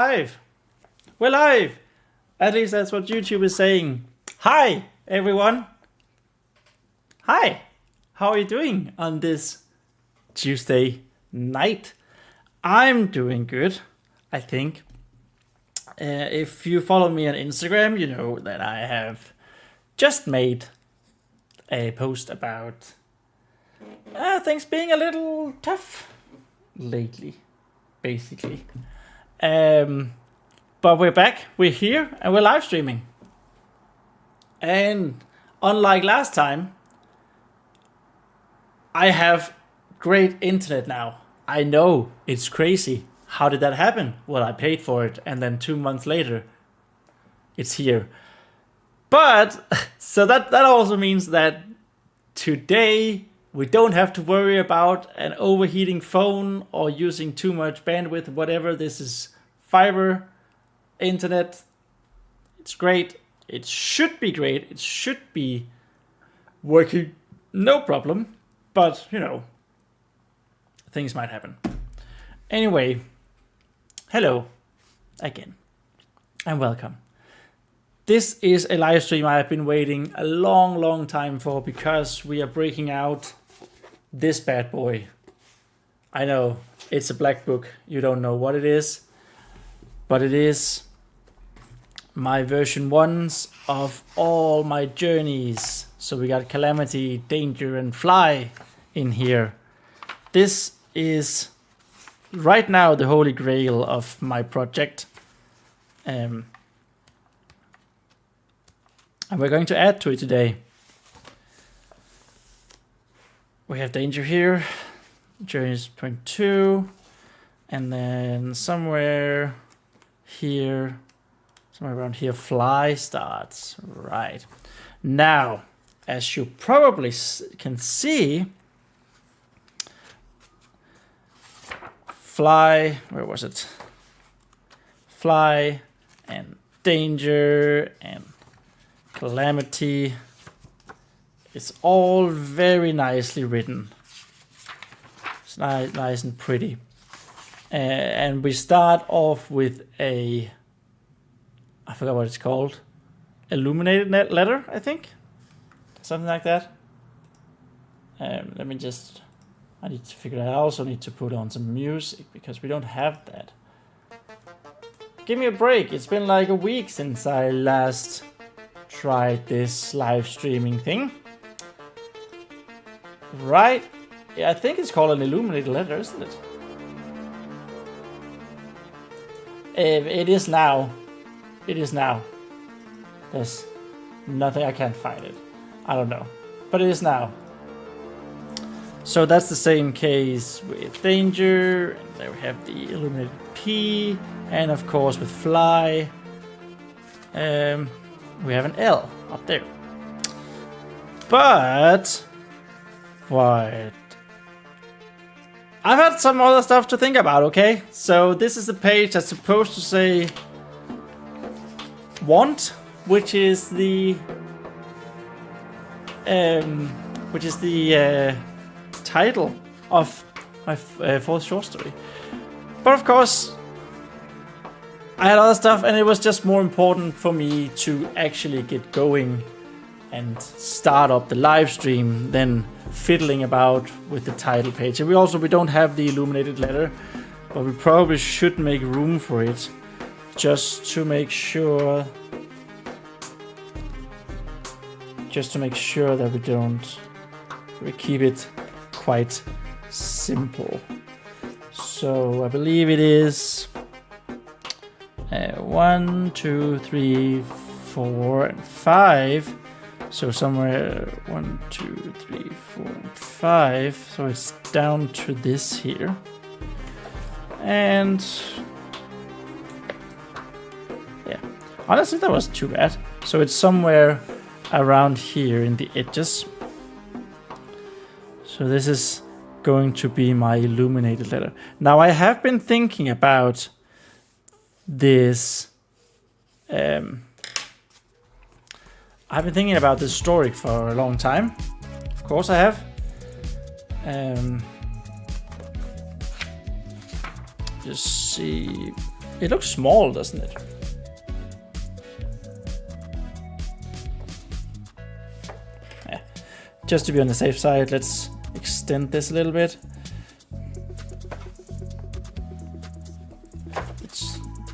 Live. We're live. At least that's what YouTube is saying. Hi, everyone. Hi. How are you doing on this Tuesday night? I'm doing good, I think. If you follow me on Instagram, you know that I have just made a post about things being a little tough lately, basically. But we're back, we're here, and we're live streaming. And unlike last time, I have great internet now. I know, it's crazy. How did that happen? Well, I paid for it, and then 2 months later, it's here. But, so that also means that today, we don't have to worry about an overheating phone or using too much bandwidth, whatever. This is fiber internet. It's great. It should be great. It should be working no problem. But, you know, things might happen. Anyway, hello again and welcome. This is a live stream I've been waiting a long time for because we are breaking out this bad boy. I know, it's a black book. You don't know what it is, but it is my version 1s of all my journeys. So we got Calamity, Danger, and Fly in here. This is right now the holy grail of my project. And we're going to add to it today. We have Danger here, Journeys 2, and then somewhere around here, Fly starts. Right. Now, as you probably can see, Fly, where was it? Fly and Danger and Calamity. It's all very nicely written. It's nice and pretty. And we start off with I forgot what it's called. Illuminated letter, I think. Something like that. I need to figure that out. I also need to put on some music because we don't have that. Give me a break. It's been like a week since I last tried this live streaming thing. Right? Yeah, I think it's called an illuminated letter, isn't it? It is now. It is now. There's nothing, I can't find it. I don't know. But it is now. So that's the same case with Danger. And there we have the illuminated P. And of course with Fly. We have an L up there. But what? I've had some other stuff to think about, okay? So this is a page that's supposed to say want, which is the title of my fourth short story. But of course, I had other stuff, and it was just more important for me to actually get going and start up the live stream than fiddling about with the title page. And we don't have the illuminated letter, but we probably should make room for it just to make sure that we keep it quite simple. So I believe it is 1, 2, 3, 4, and 5. So somewhere 1, 2, 3, 4, and 5. So it's down to this here. And yeah, honestly, that wasn't too bad. So it's somewhere around here in the edges. So this is going to be my illuminated letter. Now I have been thinking about this. I've been thinking about this story for a long time. Of course I have. Just see. It looks small, doesn't it? Yeah. Just to be on the safe side, let's extend this a little bit.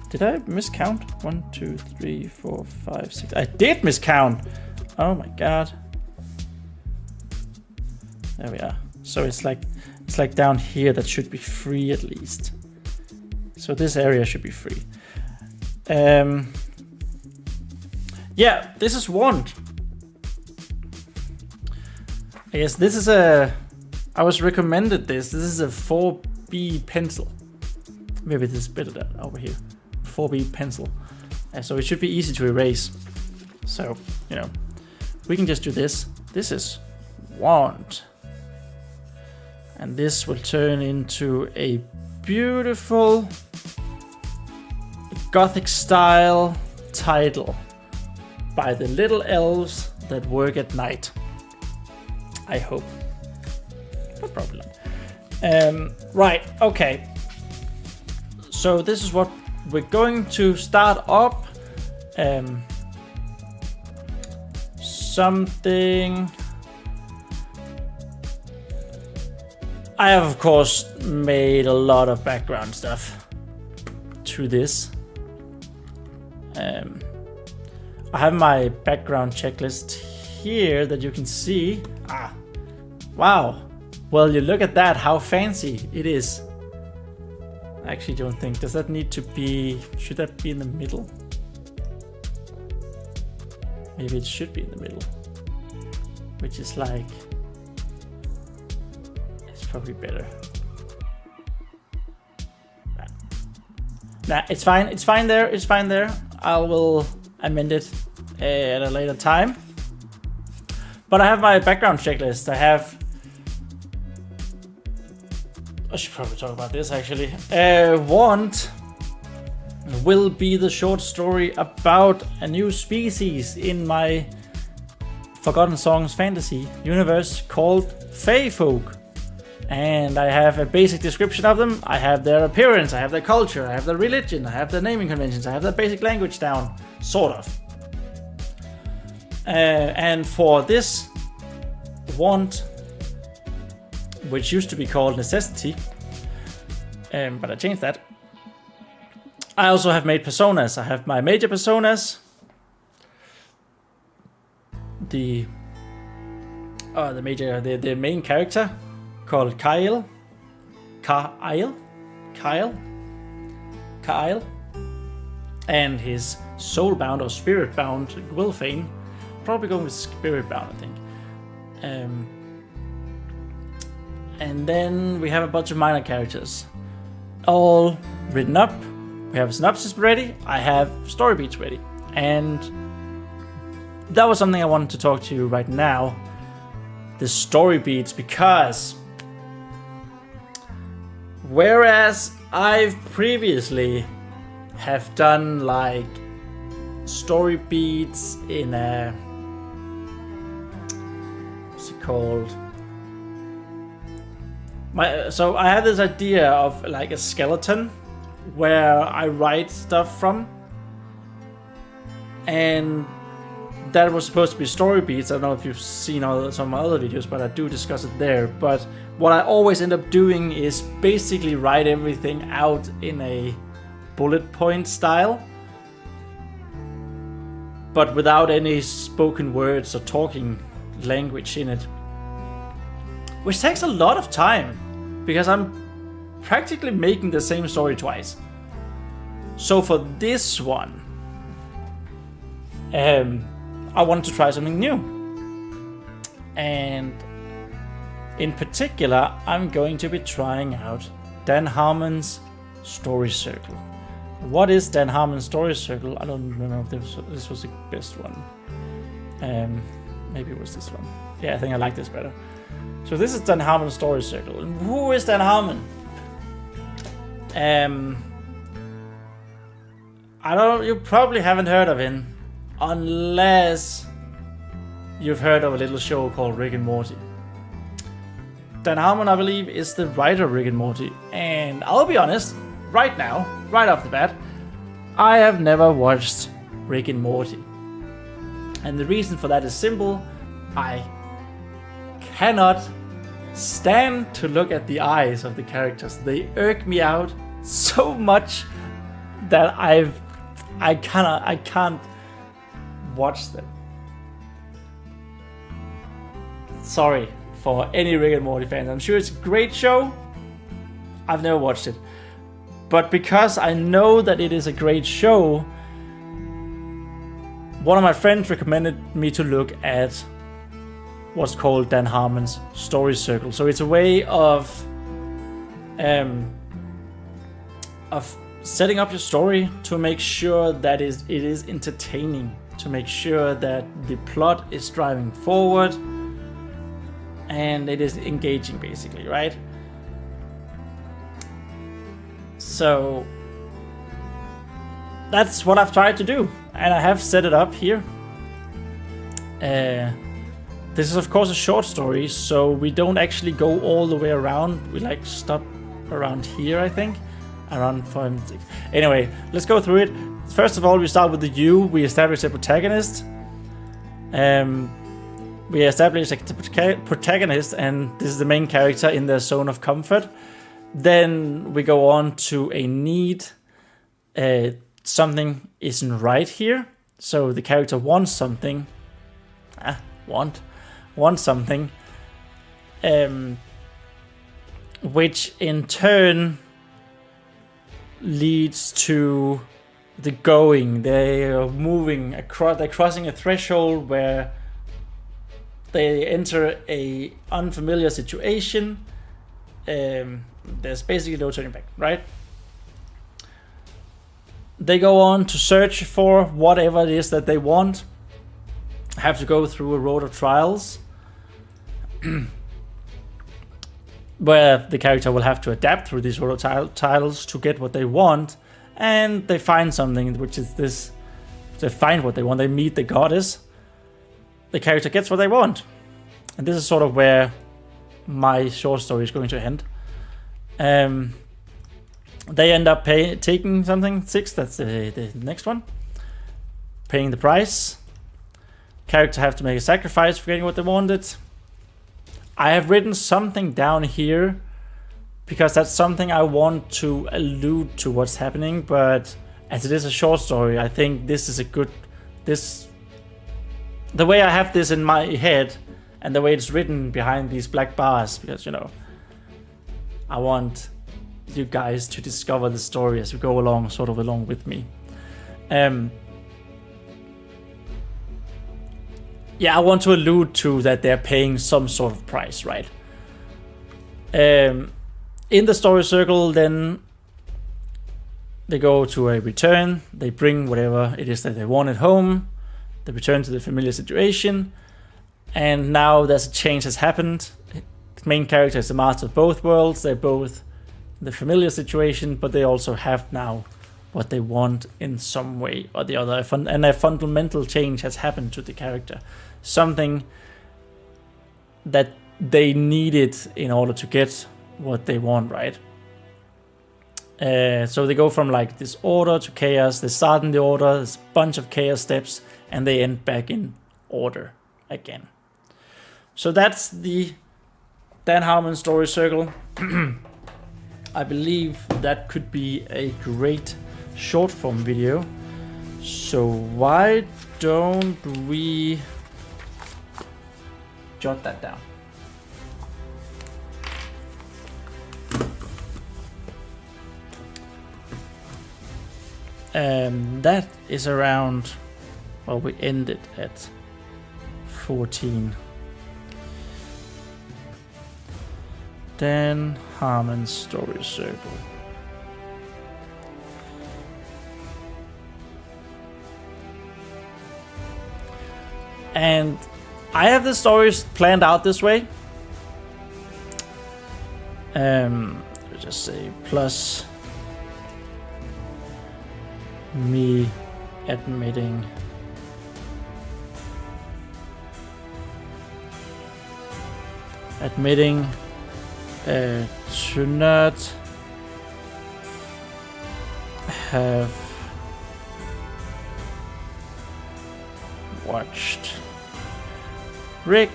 Did I miscount? 1, 2, 3, 4, 5, 6. I did miscount! Oh my god. There we are. So it's like down here that should be free at least. So this area should be free. Yeah, this is wand. I guess this is I was recommended this. This is a 4B pencil. Maybe this is better than over here. 4B pencil. So it should be easy to erase. So, you know, we can just do this. This is wand. And this will turn into a beautiful Gothic style title by the little elves that work at night. I hope. But probably not. Right, okay. So this is what we're going to start up. Something. I have, of course, made a lot of background stuff to this. I have my background checklist here that you can see. Ah, wow. Well, you look at that, how fancy it is. I actually don't think, does that need to be, should that be in the middle? Maybe it should be in the middle. Which is like, it's probably better. Nah, it's fine. It's fine there. It's fine there. I will amend it at a later time. But I have my background checklist. I should probably talk about this actually. Want will be the short story about a new species in my Forgotten Songs fantasy universe called Fae Folk. And I have a basic description of them. I have their appearance, I have their culture, I have their religion, I have their naming conventions, I have their basic language down, sort of. And for this want, which used to be called necessity, but I changed that. I also have made personas. I have my major personas, the main character called Kyle, and his soul-bound or spirit-bound Gwilfane. Probably going with spirit-bound, I think. And then we have a bunch of minor characters, all written up. We have a synopsis ready. I have story beats ready, and that was something I wanted to talk to you right now. The story beats, because whereas I've previously have done like story beats in a, what's it called? So I have this idea of like a skeleton where I write stuff from, and that was supposed to be story beats. I don't know if you've seen some of my other videos, but I do discuss it there. But what I always end up doing is basically write everything out in a bullet point style, but without any spoken words or talking language in it, which takes a lot of time because I'm practically making the same story twice. So for this one, I wanted to try something new, and in particular I'm going to be trying out Dan Harmon's Story Circle. What is Dan Harmon's Story Circle? I don't remember if this was the best one. Maybe it was this one. Yeah, I think I like this better. So this is Dan Harmon's Story Circle. And who is Dan Harmon? You probably haven't heard of him, unless you've heard of a little show called Rick and Morty. Dan Harmon, I believe, is the writer of Rick and Morty. And I'll be honest, right now, right off the bat, I have never watched Rick and Morty. And the reason for that is simple. I cannot stand to look at the eyes of the characters. They irk me out so much that I can't watch them. Sorry for any Rick and Morty fans. I'm sure it's a great show. I've never watched it. But because I know that it is a great show, one of my friends recommended me to look at what's called Dan Harmon's Story Circle. So it's a way of setting up your story to make sure that it is entertaining, to make sure that the plot is driving forward and it is engaging, basically, right? So that's what I've tried to do, and I have set it up here. This is of course a short story, so we don't actually go all the way around. We like stop around here, I think. Around 5 and 6. Anyway, let's go through it. First of all, we start with the you. We establish a protagonist. We establish a protagonist, and this is the main character in their zone of comfort. Then we go on to a need. Something isn't right here. So the character wants something. Want something. Which in turn leads to the going. They are moving across. They're crossing a threshold where they enter a unfamiliar situation. There's basically no turning back, right? They go on to search for whatever it is that they want. Have to go through a road of trials where the character will have to adapt through these road of trials to get what they want. And they find something, which is this. They find what they want. They meet the goddess. The character gets what they want. And this is sort of where my short story is going to end. They end up taking something. 6, that's the next one. Paying the price. Character have to make a sacrifice for getting what they wanted. I have written something down here because that's something I want to allude to what's happening, but as it is a short story, I think this is a good... The way I have this in my head and the way it's written behind these black bars, because, you know, I want you guys to discover the story as we go along, sort of along with me. Yeah, I want to allude to that they're paying some sort of price, right? In the story circle, then they go to a return. They bring whatever it is that they wanted home. They return to the familiar situation. And now there's a change has happened. The main character is the master of both worlds. They're both in the familiar situation, but they also have now what they want in some way or the other. And a fundamental change has happened to the character. Something that they needed in order to get what they want, right? So they go from like this order to chaos. They start in the order, there's a bunch of chaos steps, and they end back in order again. So that's the Dan Harmon story circle. I believe that could be a great short form video. So why don't we jot that down? That is around, well, we ended at 14. Dan Harmon's story circle. And I have the stories planned out this way. Let's just say plus me admitting to not have watched Rick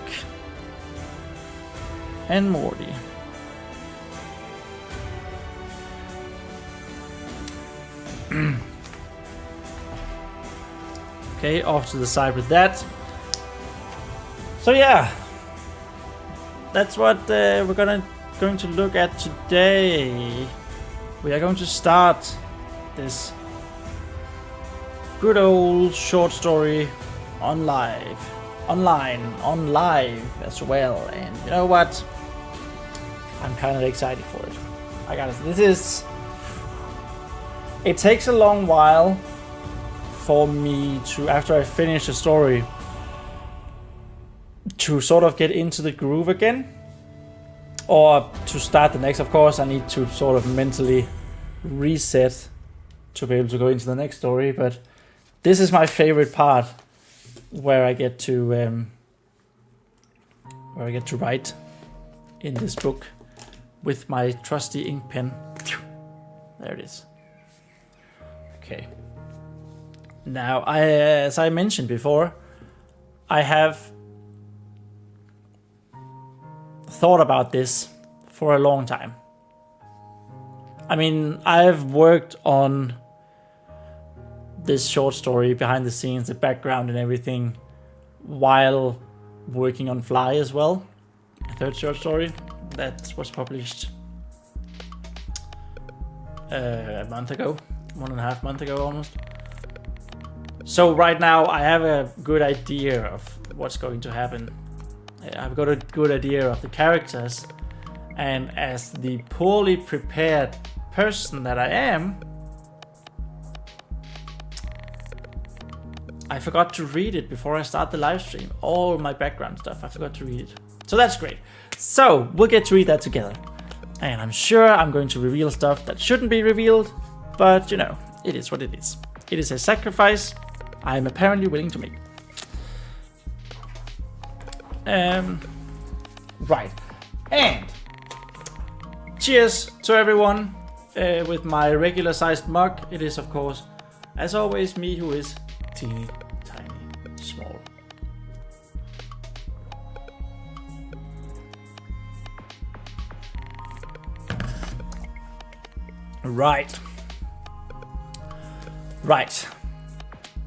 and Morty. Okay, off to the side with that. So yeah, that's what we're going to look at today. We are going to start this good old short story on live as well. And you know what? I'm kind of excited for it. I gotta say, it takes a long while for me to, after I finish a story, to sort of get into the groove again. Or to start the next, of course, I need to sort of mentally reset to be able to go into the next story. But this is my favorite part, where I get to write in this book with my trusty ink pen. There it is. Okay. Now, as I mentioned before, I have thought about this for a long time. I mean, I've worked on this short story behind the scenes, the background and everything, while working on Fly as well, a third short story that was published a month ago, 1.5 months ago almost. So right now I have a good idea of what's going to happen. I've got a good idea of the characters, and as the poorly prepared person that I am, I forgot to read it before I start the live stream. All my background stuff, I forgot to read it. So that's great. So we'll get to read that together. And I'm sure I'm going to reveal stuff that shouldn't be revealed, but you know, it is what it is. It is a sacrifice I am apparently willing to make. Right. And cheers to everyone with my regular sized mug. It is, of course, as always, me who is teeny tiny small. Right.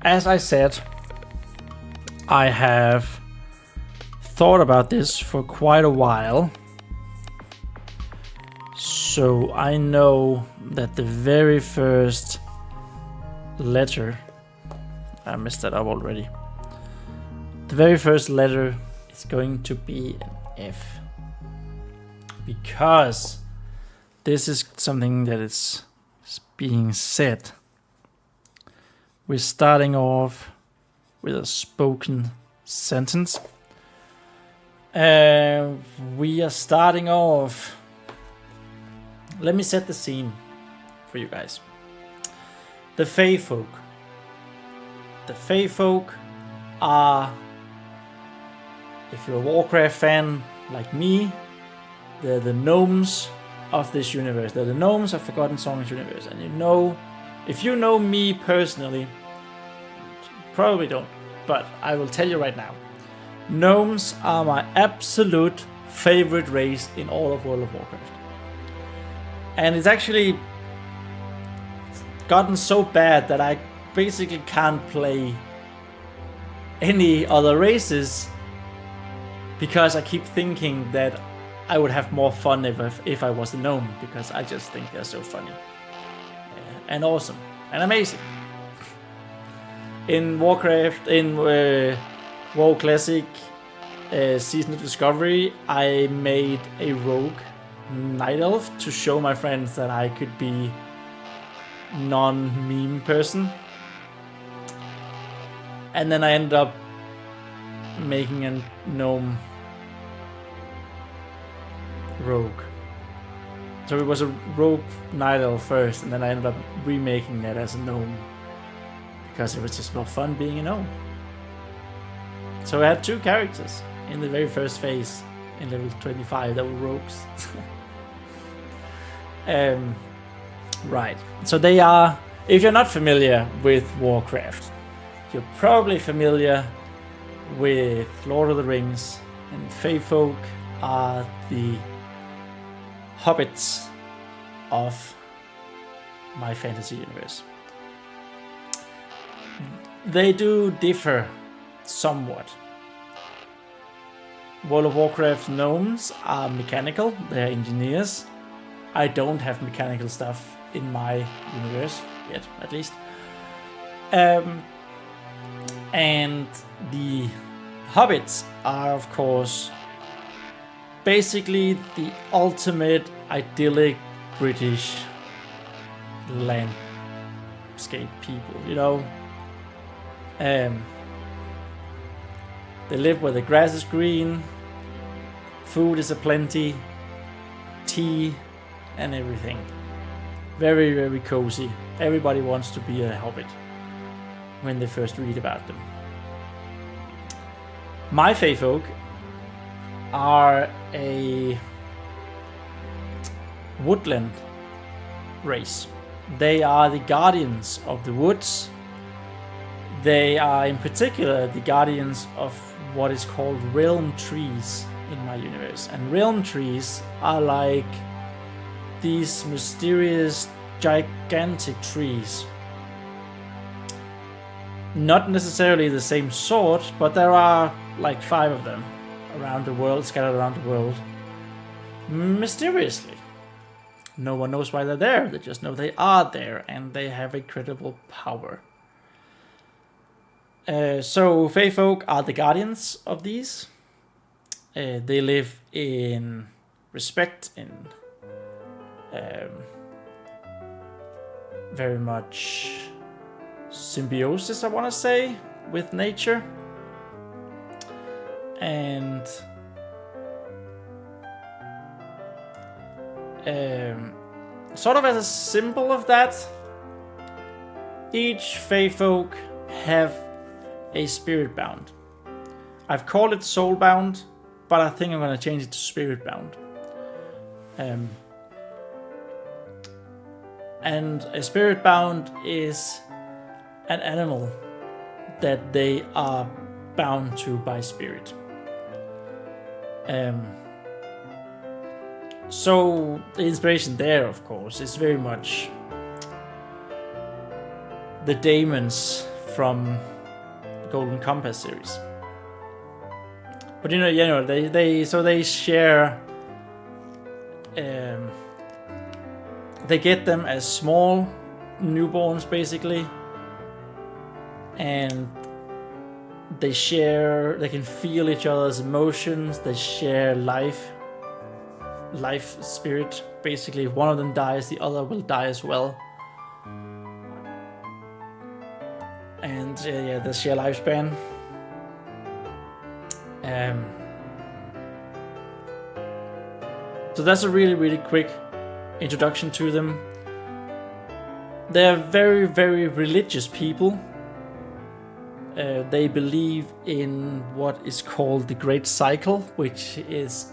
As I said, I have thought about this for quite a while. So I know that the very first letter, I messed that up already. The very first letter is going to be an F. Because this is something that is being said. We're starting off with a spoken sentence. We are starting off. Let me set the scene for you guys. The Fae Folk. The Fae Folk are, if you're a Warcraft fan like me, they're the gnomes of this universe. They're the gnomes of Forgotten Songs universe. And you know, if you know me personally, probably don't, but I will tell you right now. Gnomes are my absolute favorite race in all of World of Warcraft. And it's actually gotten so bad that I basically can't play any other races because I keep thinking that I would have more fun if I was a gnome, because I just think they're so funny and awesome and amazing. In Warcraft, in WoW Classic Season of Discovery, I made a rogue night elf to show my friends that I could be non-meme person. And then I ended up making a gnome rogue. So it was a rogue night elf first, and then I ended up remaking that as a gnome because it was just more fun being a gnome. So I had two characters in the very first phase in level 25 that were rogues. Right. So they are, if you're not familiar with Warcraft, you're probably familiar with Lord of the Rings, and Fae Folk are the hobbits of my fantasy universe. They do differ somewhat. World of Warcraft gnomes are mechanical, they're engineers. I don't have mechanical stuff in my universe, yet at least. And the hobbits are, of course, basically the ultimate idyllic British landscape people, you know. They live where the grass is green, food is aplenty, tea, and everything. Very, very cozy. Everybody wants to be a hobbit when they first read about them. My Fae Folk are a woodland race. They are the guardians of the woods. They are in particular the guardians of what is called realm trees in my universe. And realm trees are like these mysterious gigantic trees. Not necessarily the same sort, but there are like 5 of them around the world, scattered around the world, mysteriously. No one knows why they're there, they just know they are there, and they have incredible power. So Fae Folk are the guardians of these. They live in respect, in very much symbiosis, I want to say, with nature. And sort of as a symbol of that, each Fae Folk have a spirit bound. I've called it soul bound, but I think I'm going to change it to spirit bound. And a spirit bound is an animal that they are bound to by spirit. So the inspiration there, of course, is very much the daemons from Golden Compass series. But they share. They get them as small newborns, basically, and they share. They can feel each other's emotions. They share life spirit. Basically, if one of them dies, the other will die as well. And they share lifespan. So that's a really, really quick introduction to them. They're very, very religious people. They believe in what is called the Great Cycle, which is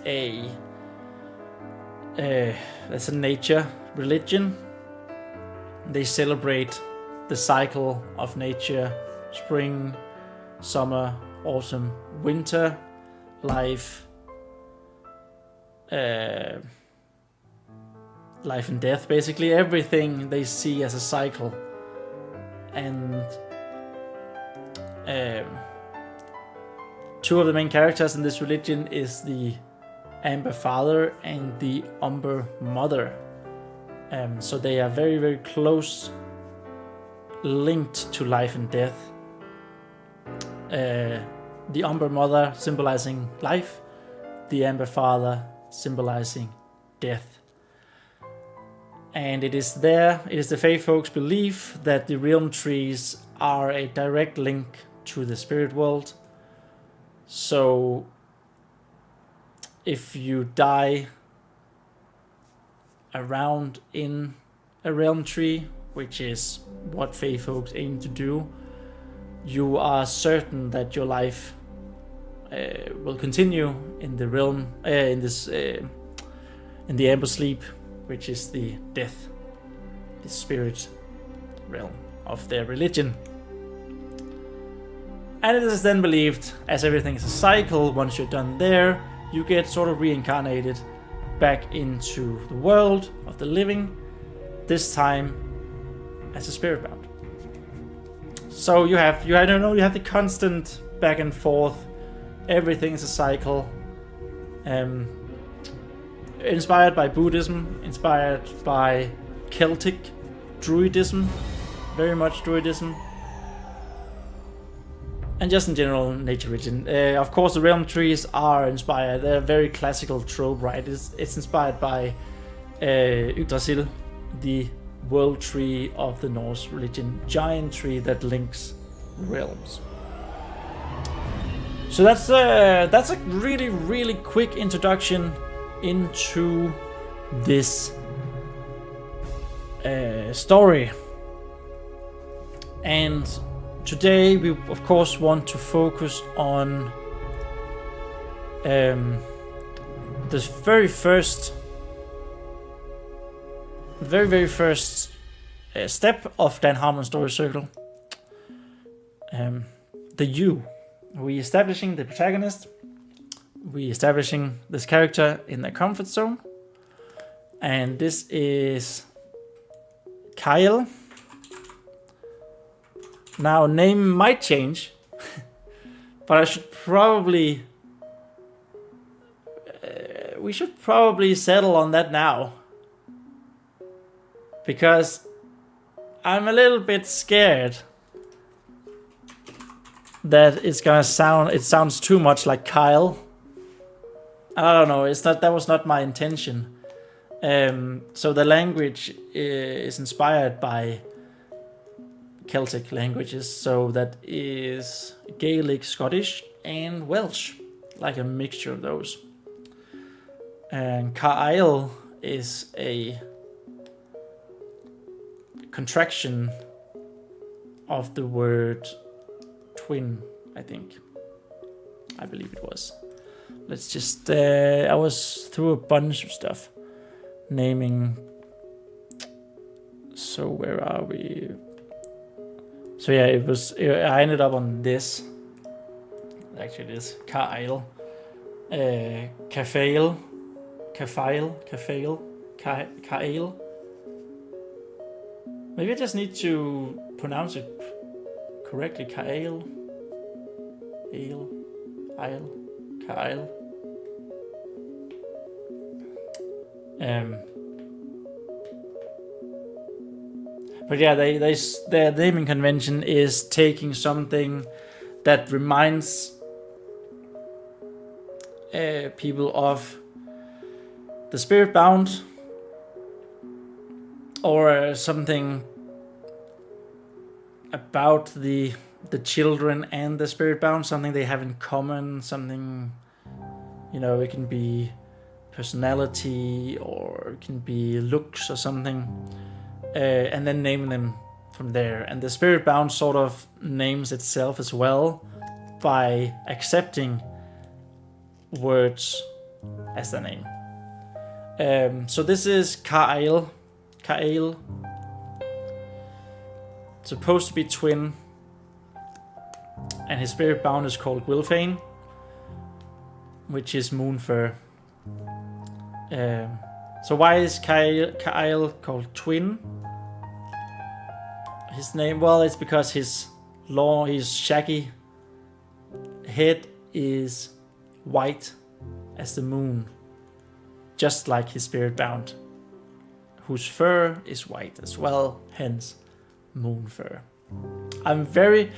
that's a nature religion. They celebrate the cycle of nature: spring, summer, autumn, winter, life, life and death, basically everything they see as a cycle. And 2 of the main characters in this religion is the Amber Father and the Umber Mother. So they are very, very close linked to life and death. The Umber Mother symbolizing life, the Amber Father symbolizing death. And it is the Fae Folk's belief that the realm trees are a direct link to the spirit world. So if you die around in a realm tree, which is what Fae Folks aim to do, you are certain that your life will continue in the realm, in the Amber Sleep, which is the death, the spirit realm of their religion. And it is then believed, as everything is a cycle, once you're done there, you get sort of reincarnated back into the world of the living, this time as a spirit bound. So you have the constant back and forth. Everything is a cycle. Inspired by Buddhism, inspired by Celtic Druidism, very much Druidism, and just in general nature religion. Of course, the realm trees are inspired. They're a very classical trope, right? It's inspired by Yggdrasil, the world tree of the Norse religion, giant tree that links realms. So that's a really, really quick introduction into this story. And today we of course want to focus on this very first step of Dan Harmon's story circle. The you. We establishing the protagonist. We establishing this character in their comfort zone. And this is Kyle. Now, name might change, but I should probably... we should probably settle on that now. Because I'm a little bit scared that it sounds too much like Kyle. I don't know, that was not my intention. So the language is inspired by Celtic languages, so that is Gaelic, Scottish, and Welsh, like a mixture of those. And Kyle is a contraction of the word twin, I believe it was. Let's just I was through a bunch of stuff naming. So where are we? So yeah, I ended up on this. Actually, it is Kyle, Kafale. Maybe I just need to pronounce it correctly. Kyle. But yeah, their naming convention is taking something that reminds people of the spirit bound, or something about the children and the spirit bound, something they have in common, something, it can be personality or it can be looks or something, and then name them from there. And the spirit bound sort of names itself as well by accepting words as their name. So this is Kyle, supposed to be twin, and his spirit bound is called Gwilfane, which is Moonfur. So why is Kyle called twin? His name, well, it's because his shaggy head is white as the moon, just like his spirit bound, whose fur is white as well, hence Moonfur. I'm very,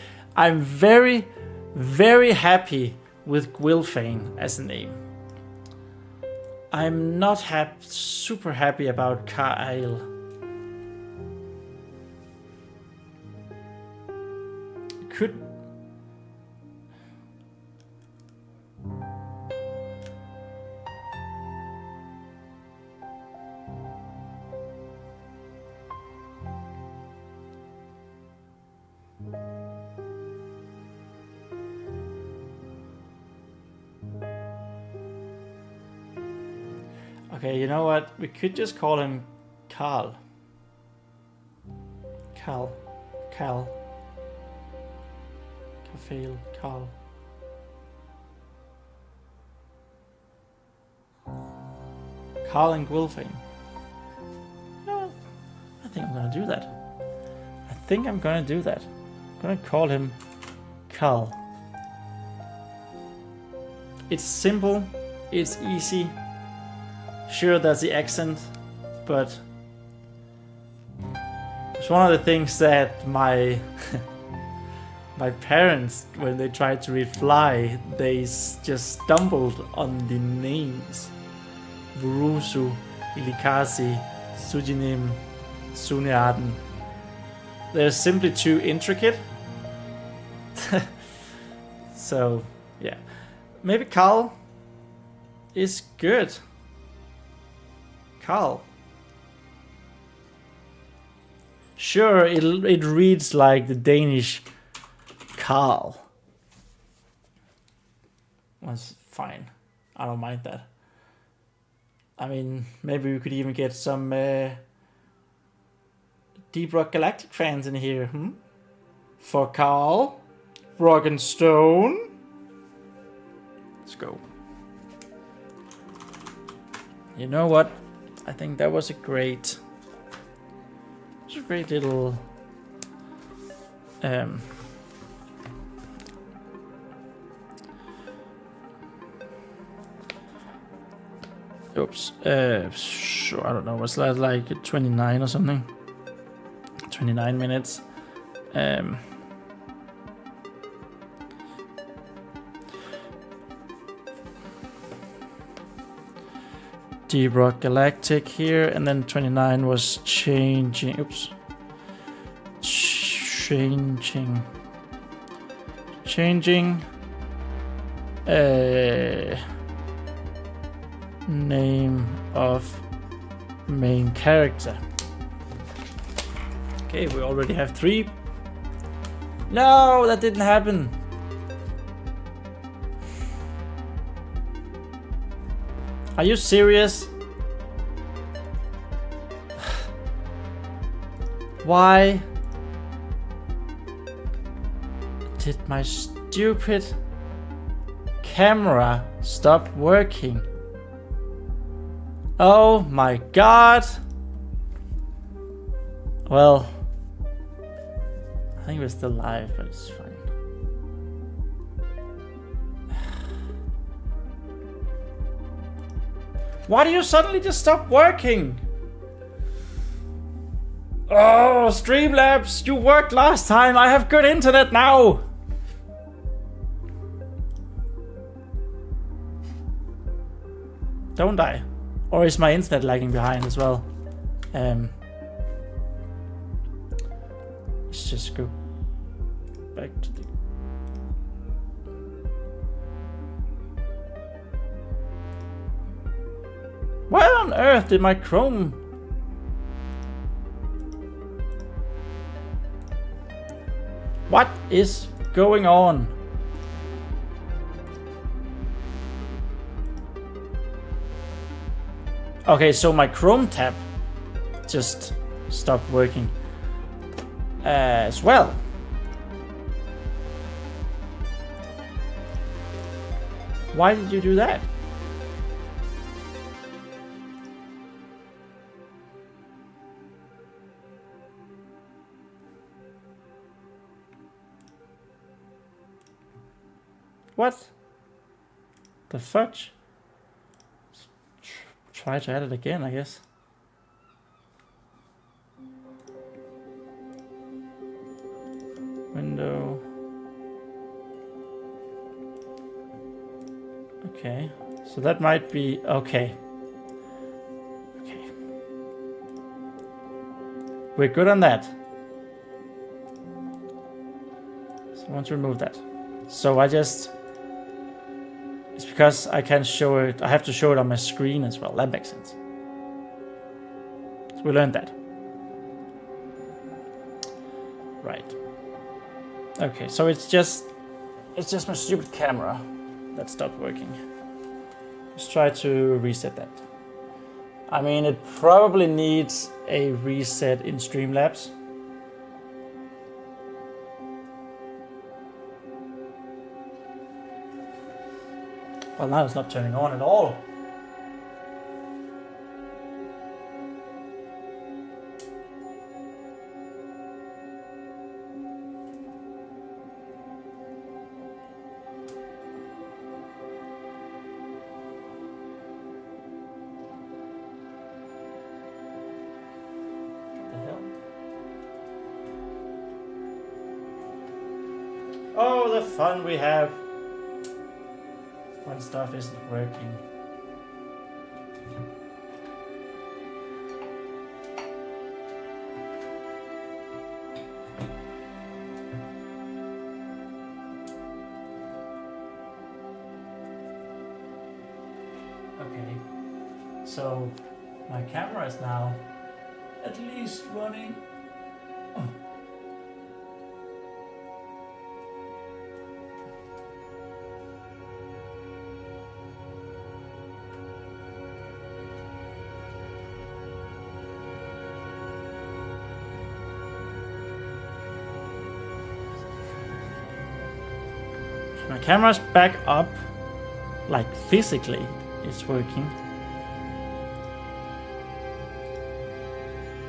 very happy with Gwilfane as a name. I'm not super happy about Kyle. Could... Okay, you know what? We could just call him Carl. Cal. for fail, Carl. Carl and Gwilfane. Yeah, I think I'm gonna do that. I'm gonna call him Carl. It's simple, it's easy. Sure, there's the accent, but it's one of the things that my my parents, when they tried to read Fly, they just stumbled on the names. Burusu, Ilikasi, Sujinim, Suneaden. They're simply too intricate. So, yeah. Maybe Carl is good. Carl. Sure, it reads like the Danish Carl. That's fine. I don't mind that. I mean, maybe we could even get some Deep Rock Galactic fans in here, For Carl, Rock and Stone. Let's go. You know what? I think that was a great little oops. Sure, I don't know. Was that like 29 or something? 29 minutes. Deep Rock Galactic here, and then 29 was changing. Oops. Changing. Name of main character. Okay, we already have 3. No, that didn't happen. Are you serious? Why did my stupid camera stop working? Oh my god! Well, I think we're still live, but it's fine. Why do you suddenly just stop working? Oh, Streamlabs, you worked last time. I have good internet now. Don't I? Or is my internet lagging behind as well? Let's just go back to the... Where on earth did my Chrome... What is going on? Okay, so my Chrome tab just stopped working as well. Why did you do that? What the fudge? Try to add it again, I guess. Window. Okay, so that might be okay. Okay, we're good on that. So I want to remove that. So I just... It's because I can't show it. I have to show it on my screen as well. That makes sense. So we learned that. Right. Okay, so it's just my stupid camera that stopped working. Let's try to reset that. I mean, it probably needs a reset in Streamlabs. Well, now it's not turning on at all. Oh, the fun we have when stuff isn't working. Okay, so my camera is now at least running. Oh. My camera's back up, like physically it's working.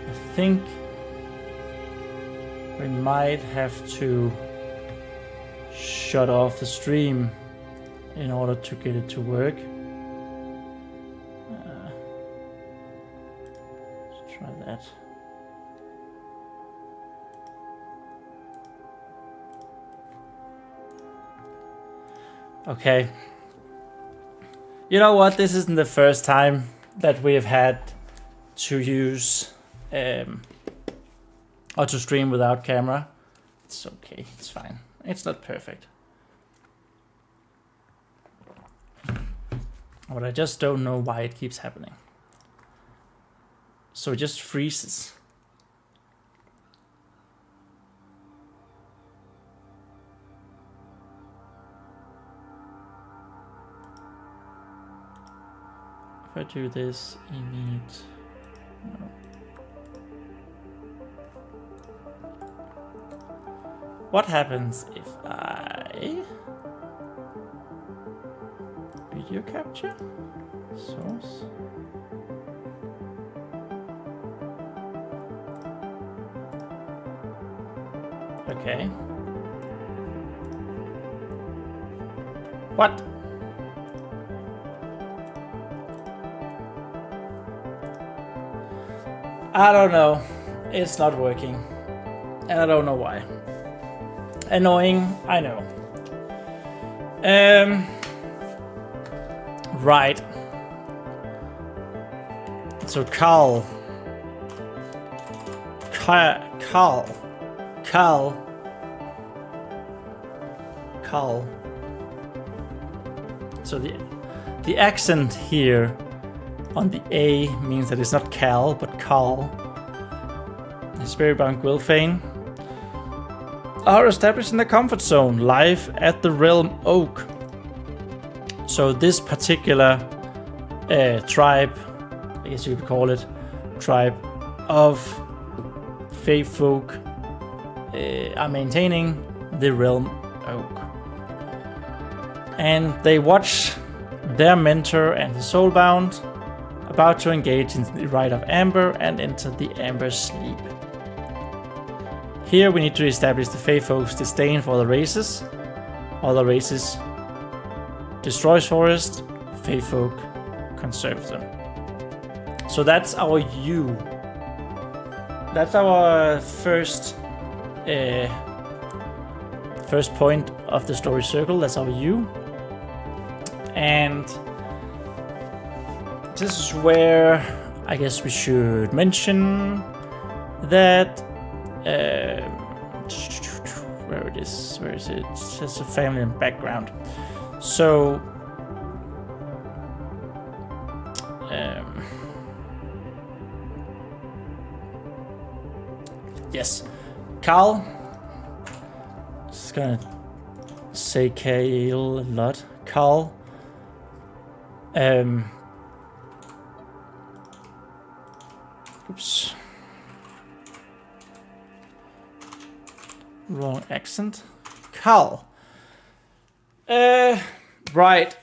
I think we might have to shut off the stream in order to get it to work. Let's try that. Okay. You know what? This isn't the first time that we have had to use or to stream without camera. It's okay. It's fine. It's not perfect. But I just don't know why it keeps happening. So it just freezes. If I do this, you need... No. What happens if I... Video capture? Source? Okay. What? I don't know. It's not working. And I don't know why. Annoying, I know. Right. So Carl. So the accent here on the A means that it's not Cal, but Carl. The spirit-bound Gwylfane are established in the comfort zone, live at the Realm Oak. So this particular tribe, I guess you could call it, tribe of Fae Folk are maintaining the Realm Oak. And they watch their mentor and the soulbound about to engage in the rite of Amber and enter the Amber sleep. Here we need to establish the Fae Folk's disdain for other races. Other races destroys forest, Fae Folk conserves them. So that's our U. That's our first point of the story circle. That's our U. And this is where I guess we should mention that where is it? It's just a family and background. So yes, Carl. Just gonna say Kale a lot. Carl. Oops. Wrong accent. Carl. Right.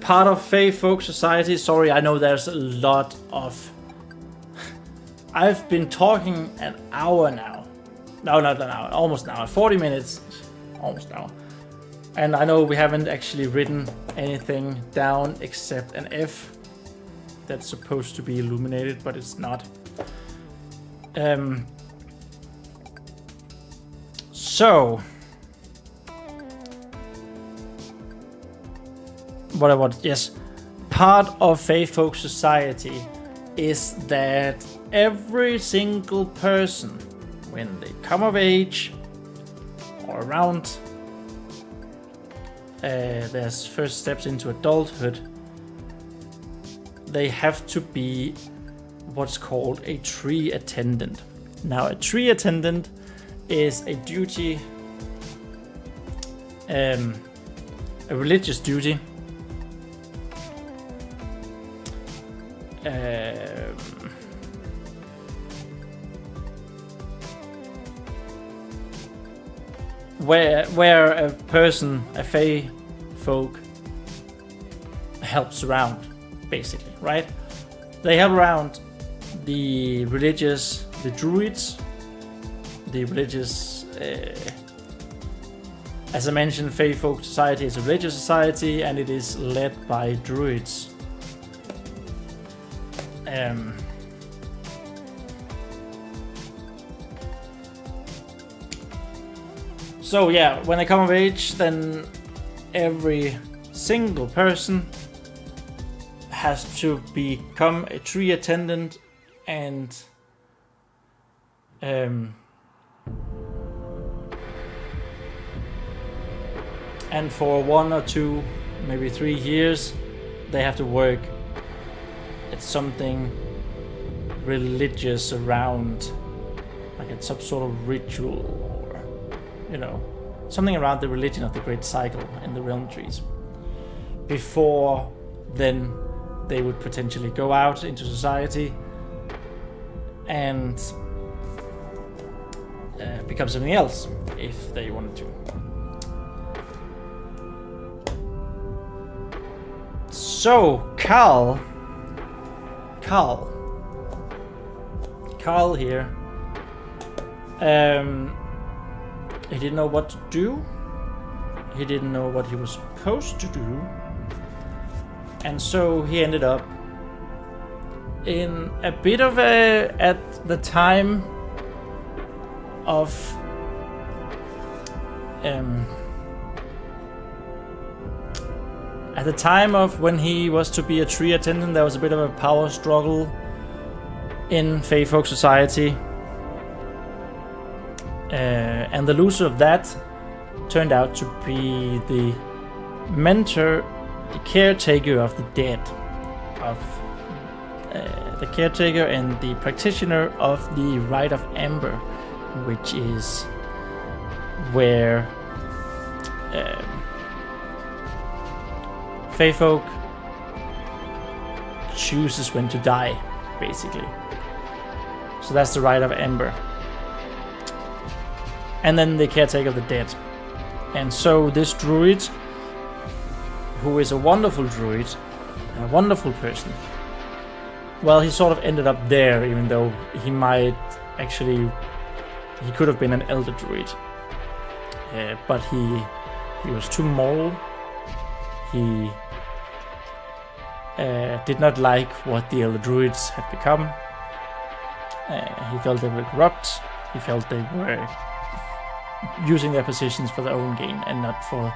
part of Fae Folk society. Sorry, I know there's a lot of... I've been talking an hour now. No, not an hour, almost an hour. 40 minutes, almost an hour. And I know we haven't actually written anything down except an F that's supposed to be illuminated, but it's not. So... Yes, part of Fae Folk society is that every single person, when they come of age or around their first steps into adulthood, they have to be what's called a tree attendant. Now, a tree attendant is a duty, a religious duty. Where a person, a Fae Folk, helps around, basically, right? They help around the religious, the druids, the religious. As I mentioned, Fae Folk society is a religious society, and it is led by druids. So yeah, when they come of age, then every single person has to become a tree attendant, and for 1 or 2, maybe 3 years, they have to work at something religious around, like at some sort of ritual, or, you know, something around the religion of the Great Cycle and the Realm Trees. Before then, they would potentially go out into society and become something else if they wanted to. So, Carl here, he didn't know what to do. He didn't know what he was supposed to do. And so he ended up in a bit of at the time of when he was to be a tree attendant, there was a bit of a power struggle in Fae Folk society. And the loser of that turned out to be the mentor, the caretaker of the dead, the caretaker and the practitioner of the Rite of Amber, which is where Fae Folk chooses when to die, basically. So that's the Rite of Amber. And then the caretaker of the dead. And so this druid, who is a wonderful druid, and a wonderful person, well, he sort of ended up there, even though he could have been an elder druid. But he was too moral. He did not like what the elder druids had become. He felt they were corrupt. He felt they were using their positions for their own gain and not for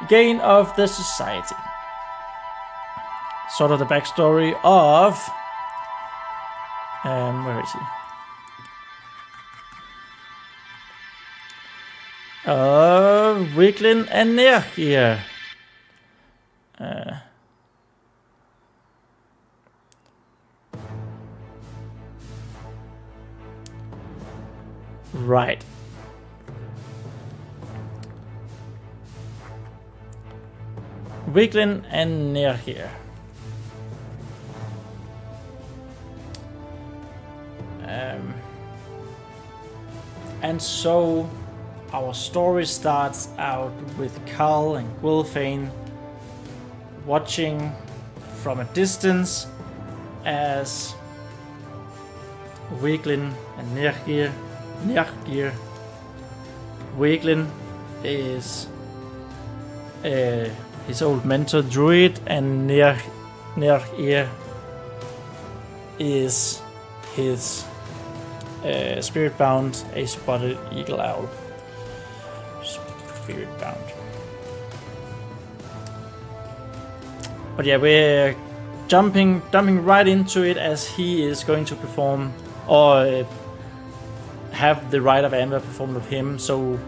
the gain of the society. Sort of the backstory of... where is he? Woodland and Dair here. Right. Woodland and Dair here. And so our story starts out with Carl and Gwilfane watching from a distance as Weaklin and Nergir. Weaklin is his old mentor druid, and Nergir is his spirit-bound, a spotted eagle owl. Spirit-bound. But yeah, we're jumping right into it as he is going to perform, or have the Rite of Amber performed of him. So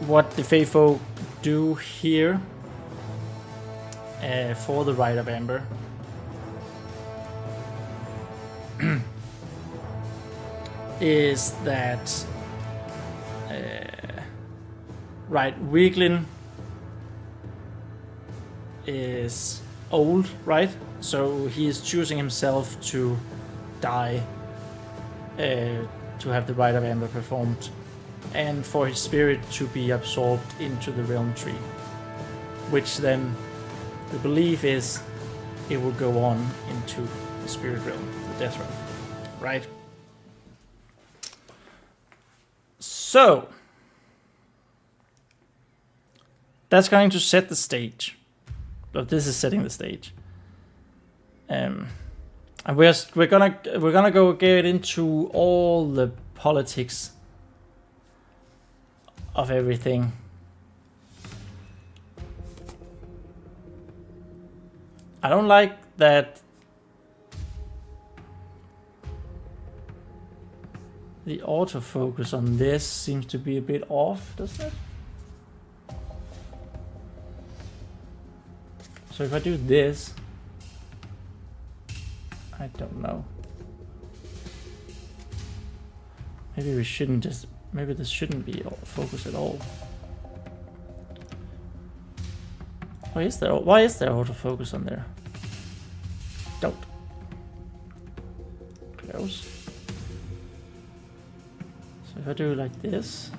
what the Fae Folk do here for the Rite of Amber is that Weaklin is old, right? So he is choosing himself to die to have the Rite of Amber performed, and for his spirit to be absorbed into the realm tree, which then the belief is it will go on into the spirit realm, the death realm, right? So that's going to set the stage. But this is setting the stage, and we're gonna go get into all the politics of everything. I don't like that the autofocus on this seems to be a bit off, doesn't it? So if I do this, I don't know. Maybe we shouldn't just, maybe this shouldn't be focus at all. Why is there autofocus on there? Don't. Close. So if I do like this.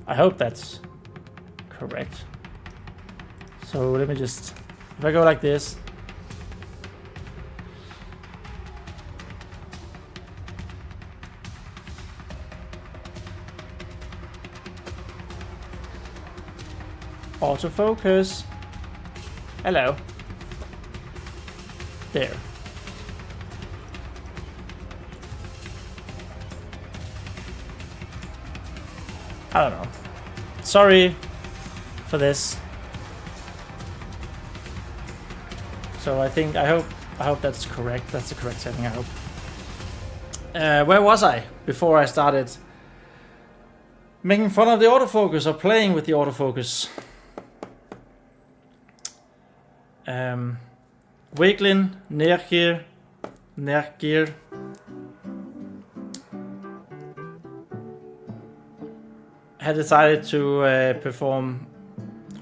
I hope that's correct. So let me just, if I go like this, autofocus. Hello. There. I don't know. Sorry for this. So I hope that's correct. That's the correct setting, I hope. Where was I before I started making fun of the autofocus or playing with the autofocus? Weaklin, Nergir had decided to perform,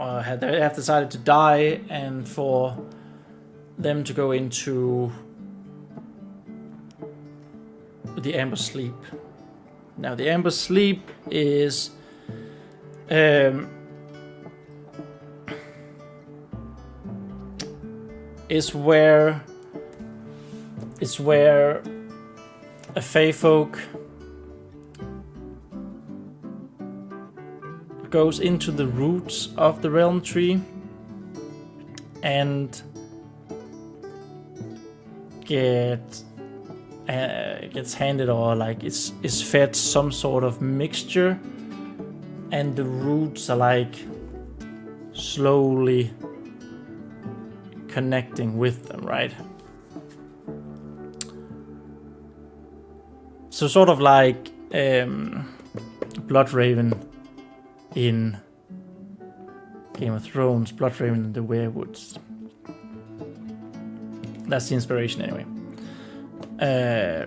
or they have decided to die, and for them to go into the Amber Sleep. Now the Amber Sleep is where a Fae Folk goes into the roots of the realm tree and gets handed, or like is fed some sort of mixture, and the roots are like slowly connecting with them, right? So sort of like Bloodraven in Game of Thrones, Bloodraven and the Werewoods. That's the inspiration anyway.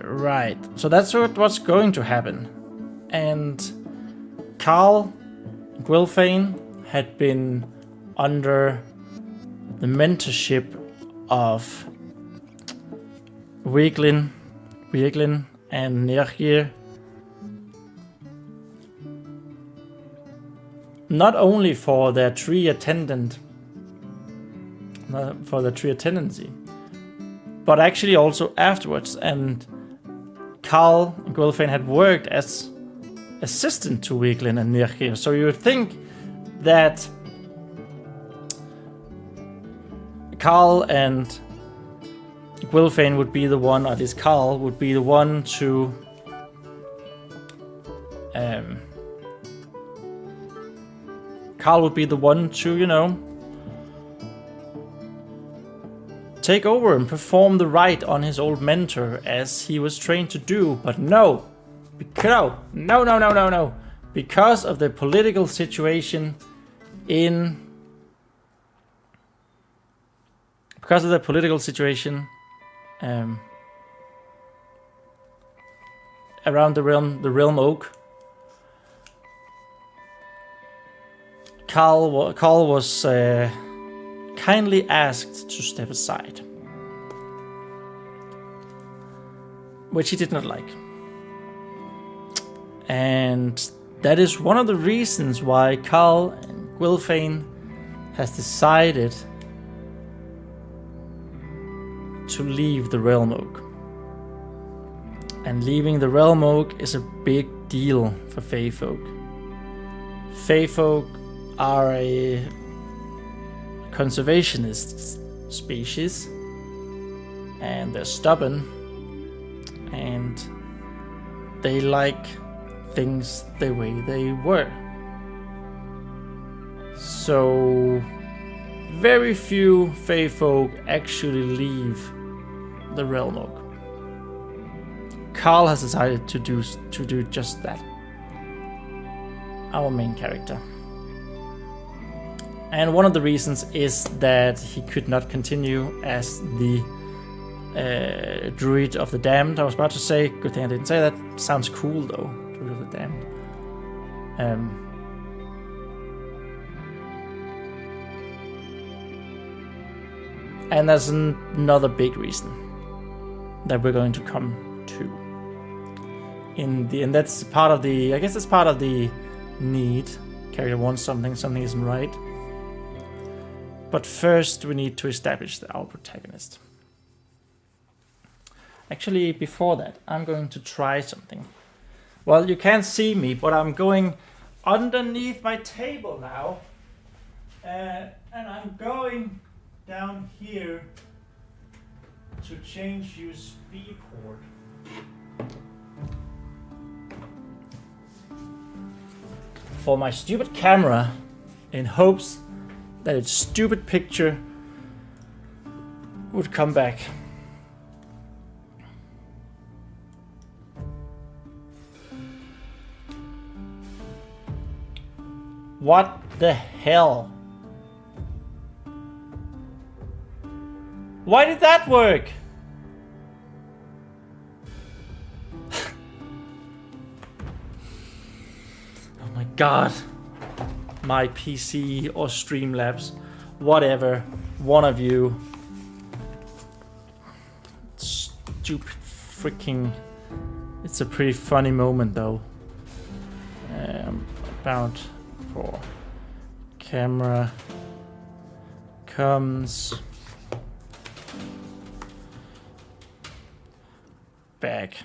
Right, so that's what's going to happen. And Carl Gwilfane had been under the mentorship of Wieglin and Nergir, not only for their tree attendant, for the tree attendancy, but actually also afterwards. And Carl and Gwilfane had worked as assistant to Wieglin and Nergir, so you would think that Carl and Gwilfane would be the one, or at least Carl would be the one to you know, take over and perform the rite on his old mentor as he was trained to do. But no. Because of the political situation around the realm oak, Carl was kindly asked to step aside, which he did not like. And that is one of the reasons why Carl and Gwilfane has decided to leave the realm oak. And leaving the realm oak is a big deal for Fae Folk. Fae Folk are a conservationist species, and they're stubborn, and they like things the way they were. So very few Fae Folk actually leave the realm oak. Carl has decided to do just that. Our main character. And one of the reasons is that he could not continue as the Druid of the Damned. I was about to say, good thing I didn't say that. Sounds cool though, Druid of the Damned. And there's another big reason that we're going to come to. And that's part of the, I guess that's part of the need. Character wants something isn't right. But first we need to establish our protagonist. Actually, before that, I'm going to try something. Well, you can't see me, but I'm going underneath my table now. And I'm going down here to change USB port. For my stupid camera, in hopes that its stupid picture would come back. What the hell? Why did that work? Oh my god. My PC or Streamlabs, whatever, one of you. Stupid freaking. It's a pretty funny moment though. About for camera comes back.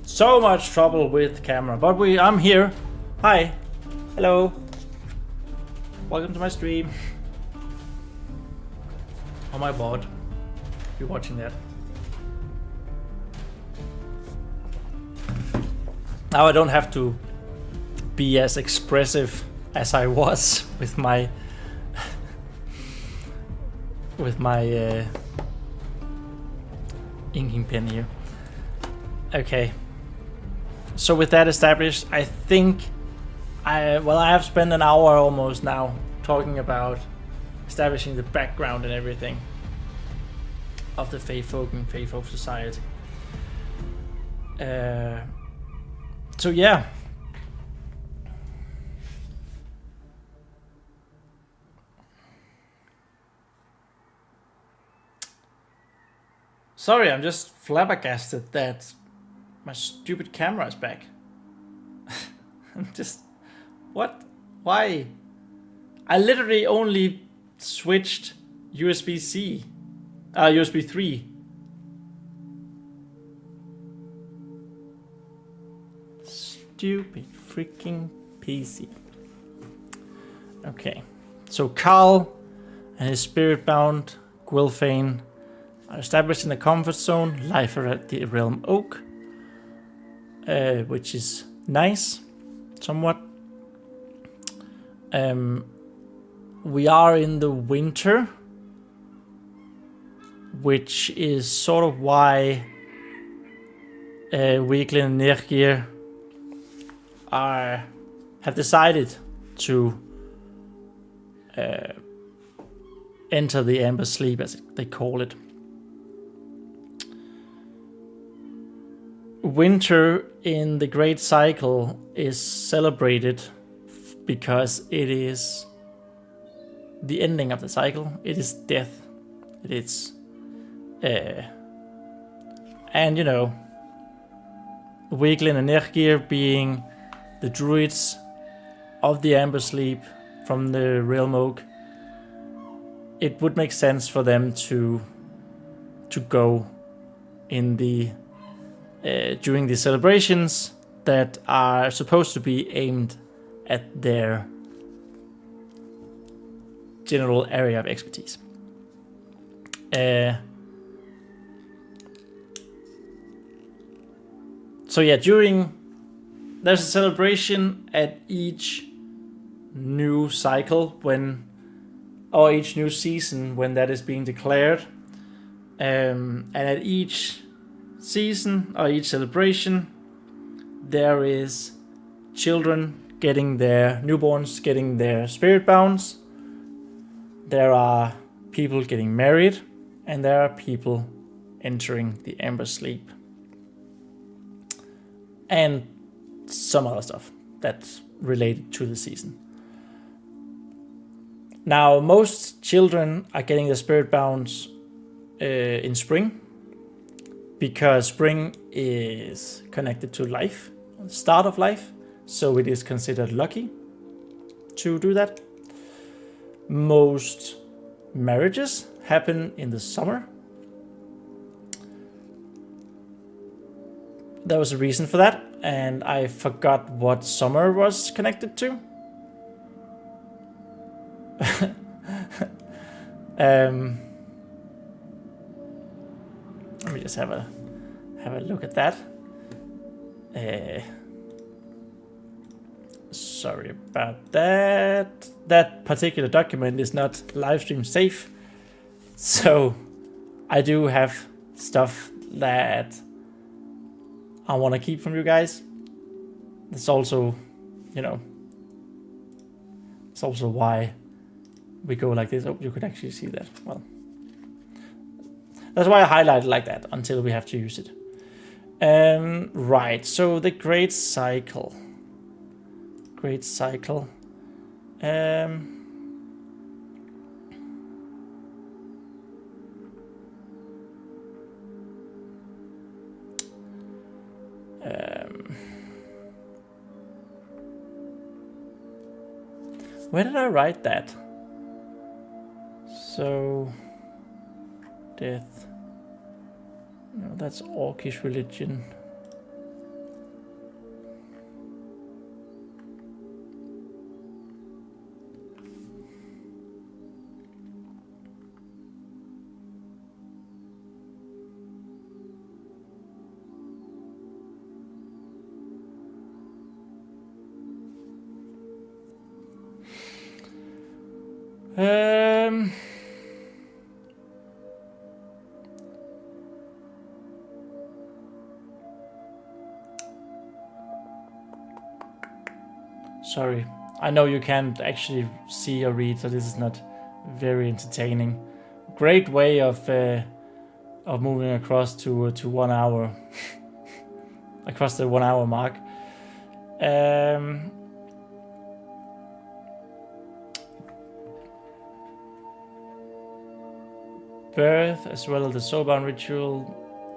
So much trouble with camera, but I'm here. Hi, hello, welcome to my stream. On my board, if you're watching that. Now I don't have to be as expressive as I was with my inking pen here. Okay. So with that established, I think I have spent an hour almost now talking about establishing the background and everything of the Fae Folk and Fae Folk society. So yeah. Sorry, I'm just flabbergasted that my stupid camera is back. I'm just... What? Why? I literally only switched USB-C. USB 3. Stupid freaking PC. Okay. So Carl and his spirit-bound Gwilfane are established in the comfort zone, life at the Realm Oak, which is nice, somewhat. We are in the winter, which is sort of why Weaklin and Nergir have decided to enter the Amber Sleep, as they call it. Winter in the Great Cycle is celebrated because it is the ending of the cycle. It is death. It is... and, you know, Weaklin and Nergir being the druids of the Amber Sleep from the Realm Oak, it would make sense for them to go in the during the celebrations that are supposed to be aimed at their general area of expertise. So yeah, there's a celebration at each new cycle or each new season when that is being declared. And at each season or each celebration, there is newborns getting their spirit bounds. There are people getting married, and there are people entering the Amber Sleep. And some other stuff that's related to the season. Now, most children are getting their spirit bounds in spring, because spring is connected to life, the start of life, so it is considered lucky to do that. Most marriages happen in the summer. There was a reason for that, and I forgot what summer was connected to. Let me just have a look at that. Sorry about that. That particular document is not live stream safe, so I do have stuff that I want to keep from you guys. It's also, it's also why we go like this. Oh, you could actually see that. Well, that's why I highlight it like that until we have to use it. Right, so the Great Cycle. Where did I write that? So, death. No, that's Orcish religion. Sorry, I know you can't actually see or read, so this is not very entertaining. Great way of moving across to 1 hour, across the 1 hour mark. birth, as well as the soulbound ritual,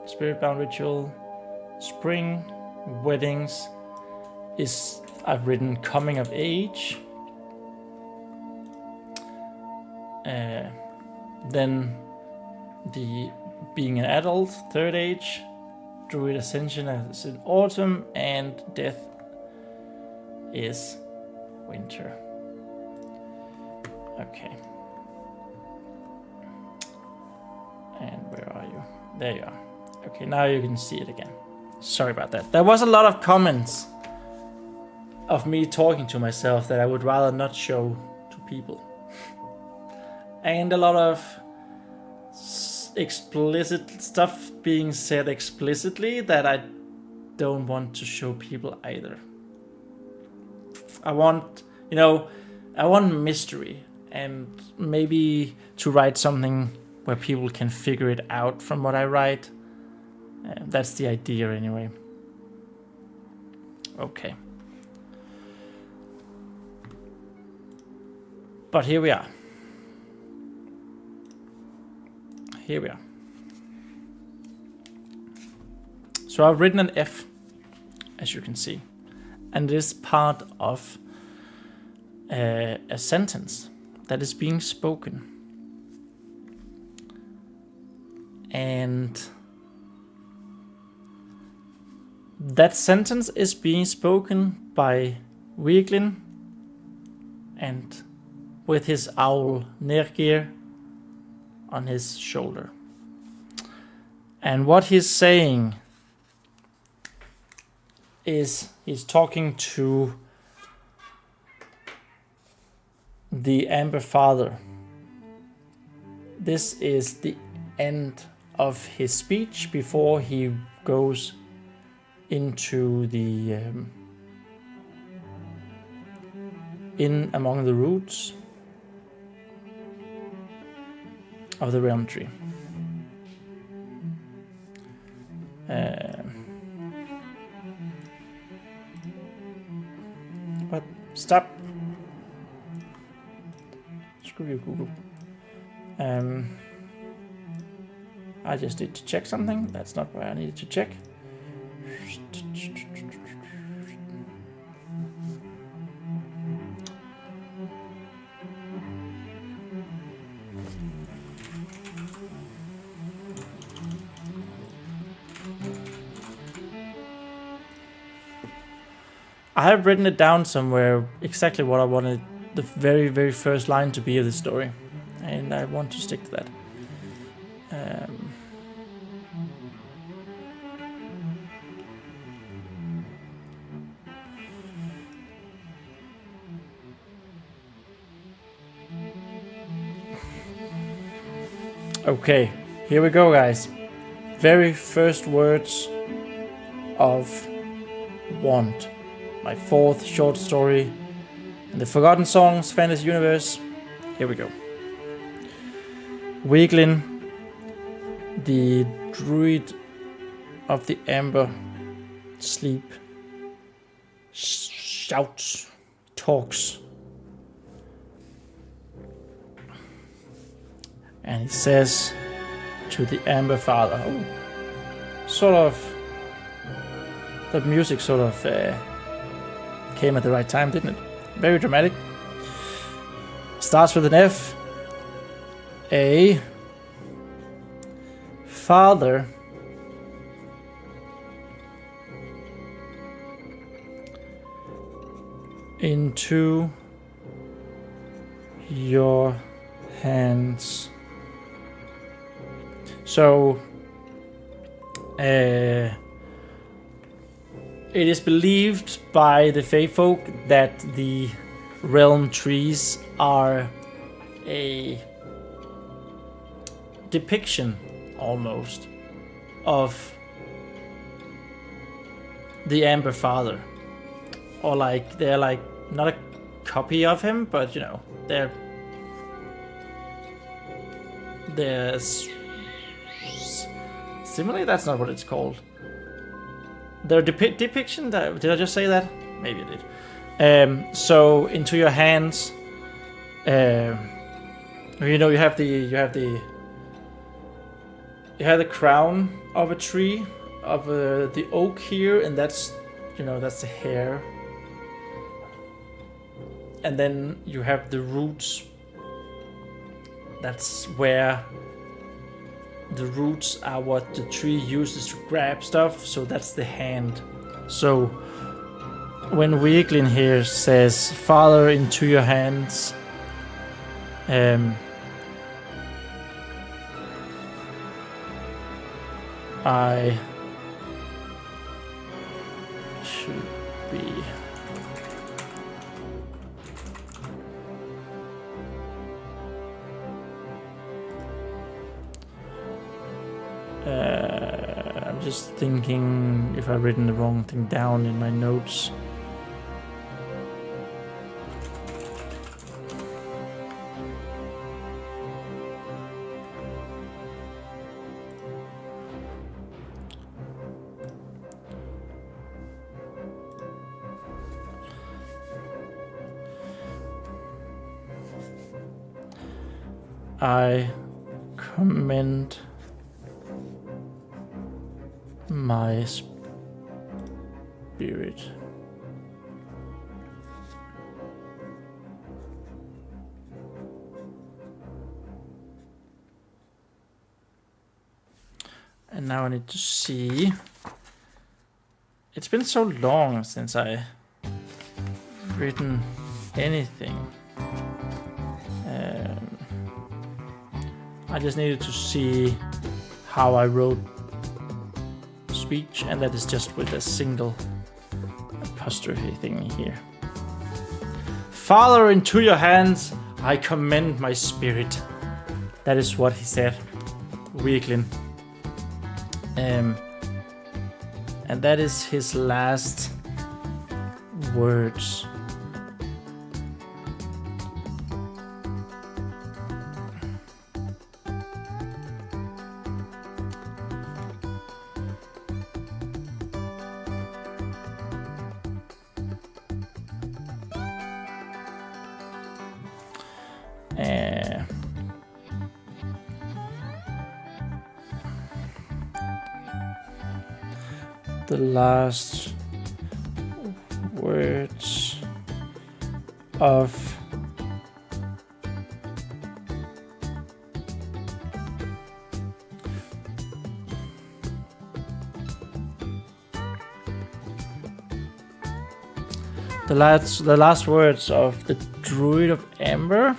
spiritbound ritual, spring, weddings. I've written coming of age. Then the being an adult, third age, druid ascension is in autumn, and death is winter. Okay. And where are you? There you are. Okay, now you can see it again. Sorry about that. There was a lot of comments of me talking to myself that I would rather not show to people. And a lot of explicit stuff being said explicitly that I don't want to show people either. I want mystery, and maybe to write something where people can figure it out from what I write. That's the idea anyway. Okay. But here we are. Here we are. So I've written an F, as you can see. And it is part of a sentence that is being spoken. And that sentence is being spoken by Wieglin, and with his owl Nergir on his shoulder. And what he's saying is he's talking to the Amber Father. This is the end of his speech before he goes into the in among the roots of the realm tree. What? Stop. Screw you, Google. I just need to check something. That's not what I needed to check. I have written it down somewhere exactly what I wanted the very, very first line to be of the story, and I want to stick to that. Okay, here we go, guys. Very first words of Want, my fourth short story in the Forgotten Songs fantasy universe. Here we go. Wieglin, the druid of the Amber Sleep, shouts, talks, and he says to the Amber Father, sort of, the music sort of came at the right time, didn't it? Very dramatic. Starts with an F. A father into your hands. So it is believed by the Fae Folk that the realm trees are a depiction, almost, of the Amber Father. Or like, they're like, not a copy of him, but you know, they're similarly, that's not what it's called. Their depiction, did I just say that? Maybe I did. So into your hands, you know, you have the you have the crown of a tree, of the oak here, and that's, that's the hair. And then you have the roots. That's where the roots are what the tree uses to grab stuff, so that's the hand. So when Wieglin here says, "Father, into your hands," I should be I'm just thinking if I've written the wrong thing down in my notes. I commend my spirit. And now I need to see. It's been so long since I written anything. I just needed to see how I wrote speech, and that is just with a single apostrophe thing here. Father, into your hands I commend my spirit. That is what he said, Wieglin. And that is his last words. The last words of the last words of the Druid of Amber.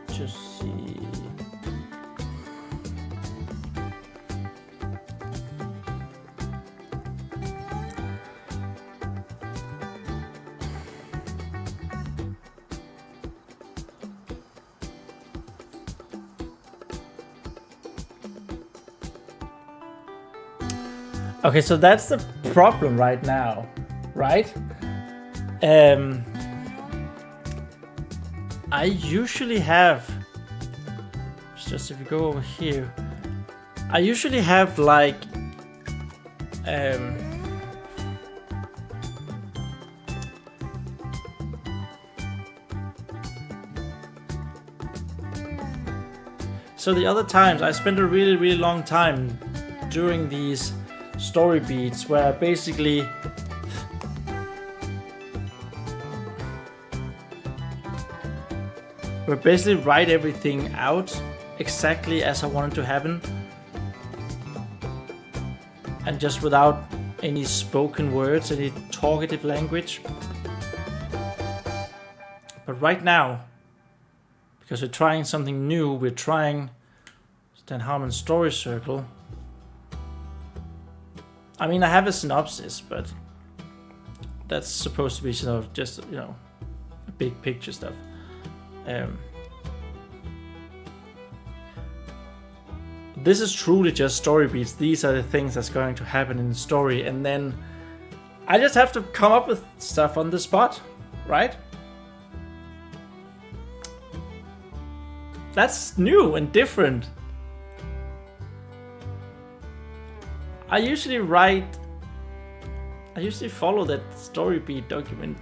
Just see. Okay, so that's the problem right now, right? I usually have, just if you go over here, I usually have like, so the other times I spent a really long time during these story beats where basically write everything out exactly as I wanted to happen, and just without any spoken words, any talkative language. But right now, because we're trying something new, we're trying Stan Harmon's story circle. I mean, I have a synopsis, but that's supposed to be sort of just, a big picture stuff. This is truly just story beats. These are the things that's going to happen in the story, and then I just have to come up with stuff on the spot, right? That's new and different. I usually follow that story beat document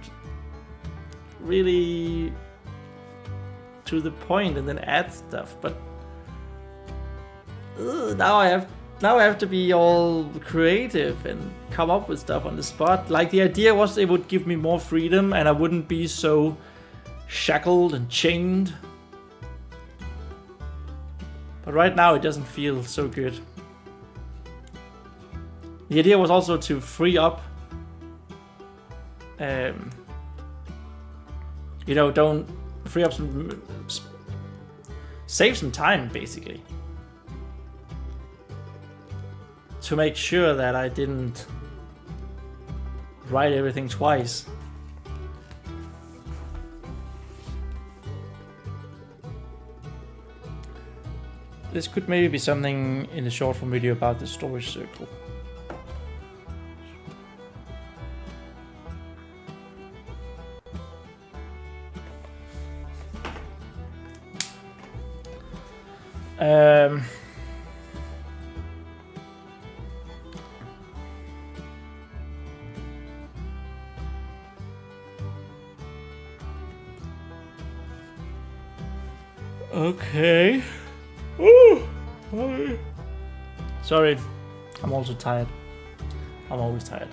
really to the point and then add stuff, but now I have to be all creative and come up with stuff on the spot. Like, the idea was it would give me more freedom and I wouldn't be so shackled and chained. But right now it doesn't feel so good. The idea was also to free up, don't free up save some time, basically. To make sure that I didn't write everything twice. This could maybe be something in the short form video about the story circle. Okay. Ooh. Sorry, I'm also tired. I'm always tired.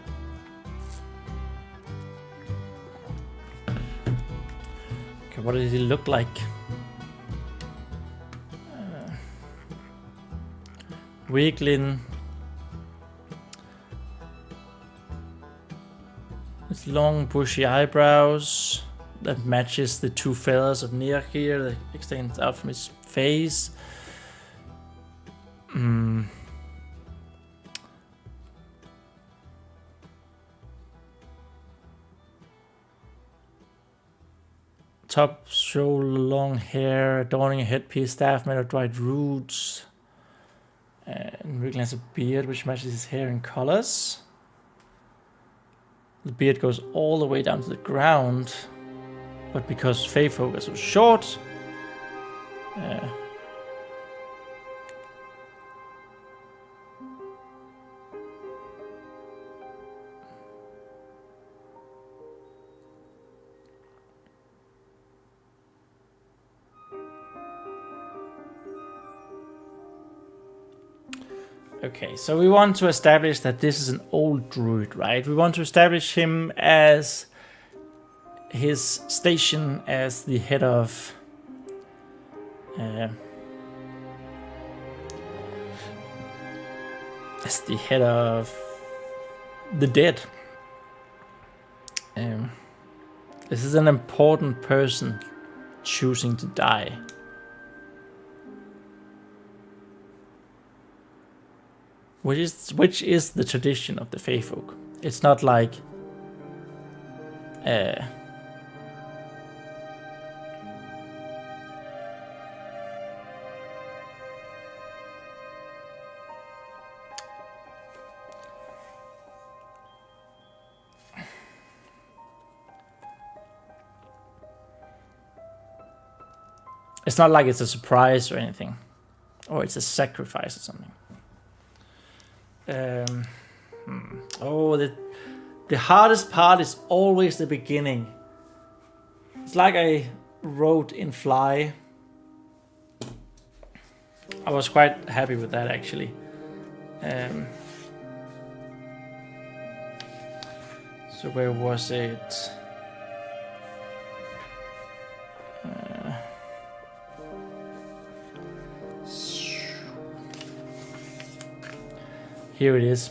Okay, what does it look like? Wiggling. His long bushy eyebrows that matches the two feathers of Dair here that extends out from his face. Top shoulder long hair adorning a headpiece, staff made of dried roots. And Wriggling has a beard which matches his hair in colors. The beard goes all the way down to the ground, but because Fae Folk are so short, okay, so we want to establish that this is an old druid, right? We want to establish him as his station as the head of the dead. This is an important person choosing to die. Which is the tradition of the Fae Folk. It's not like it's not like it's a surprise or anything, or it's a sacrifice or something. Oh, the hardest part is always the beginning. It's like I wrote in Fly. I was quite happy with that, actually. So where was it? Here it is.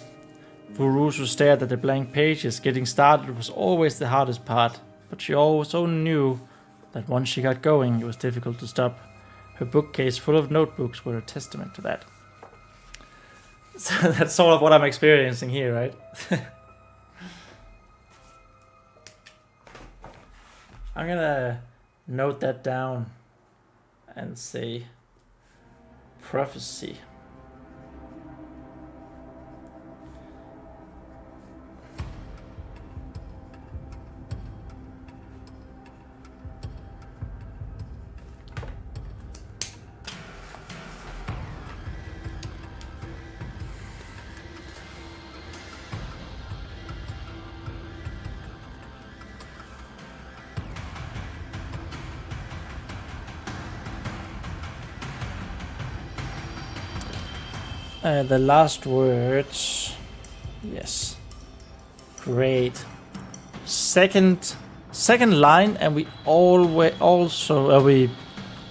Vurusu stared at the blank pages. Getting started was always the hardest part, but she also knew that once she got going, it was difficult to stop. Her bookcase full of notebooks were a testament to that. So that's sort of what I'm experiencing here, right? I'm gonna note that down and say prophecy. The last words. Yes. Great. Second line, and we we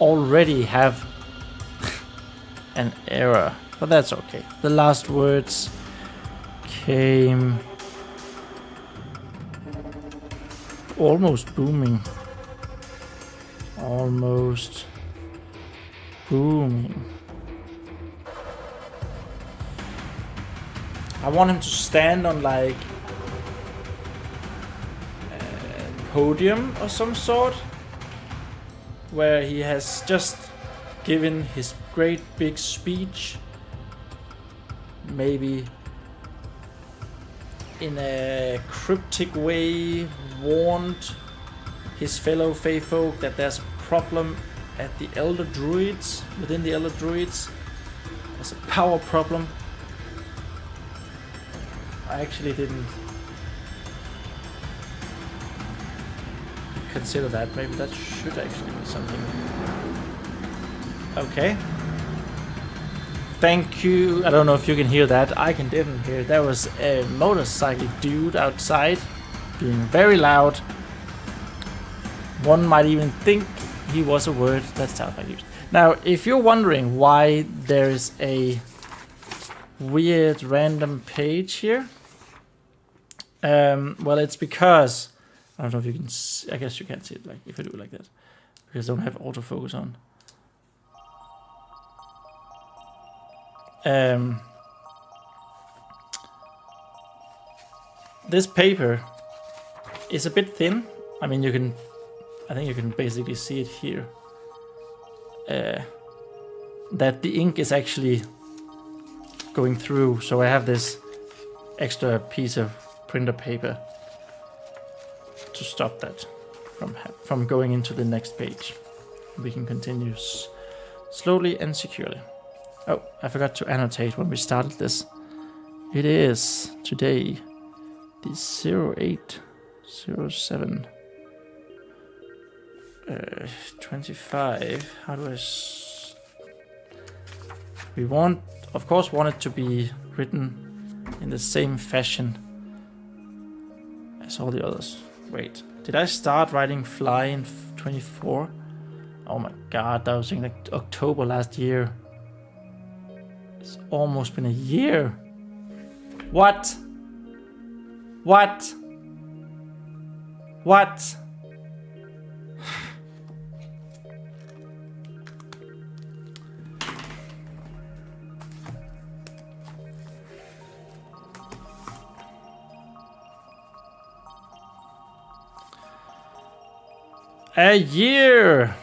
already have an error, but that's okay. The last words came almost booming. Almost booming. I want him to stand on like a podium or some sort, where he has just given his great big speech, maybe in a cryptic way warned his fellow Fae Folk that there's a problem at the Elder Druids, within the Elder Druids. There's a power problem. I actually didn't consider that. Maybe that should actually be something. Okay. Thank you. I don't know if you can hear that. I can definitely hear it. There was a motorcycle dude outside being very loud. One might even think he was a word that sounds like it. Now, if you're wondering why there is a weird random page here, well, it's because I don't know if you can see, I guess you can't see it like if I do it like that, because I don't have autofocus on. This paper is a bit thin. I mean, I think you can basically see it here. That the ink is actually going through, so I have this extra piece of printer paper to stop that from going into the next page. We can continue slowly and securely. Oh, I forgot to annotate when we started this. It is today the 0807 25. How do I we of course want it to be written in the same fashion as all the others. Wait, did I start writing fly in 24? Oh my god, that was in like October last year. It's almost been a year. What? What? What? A year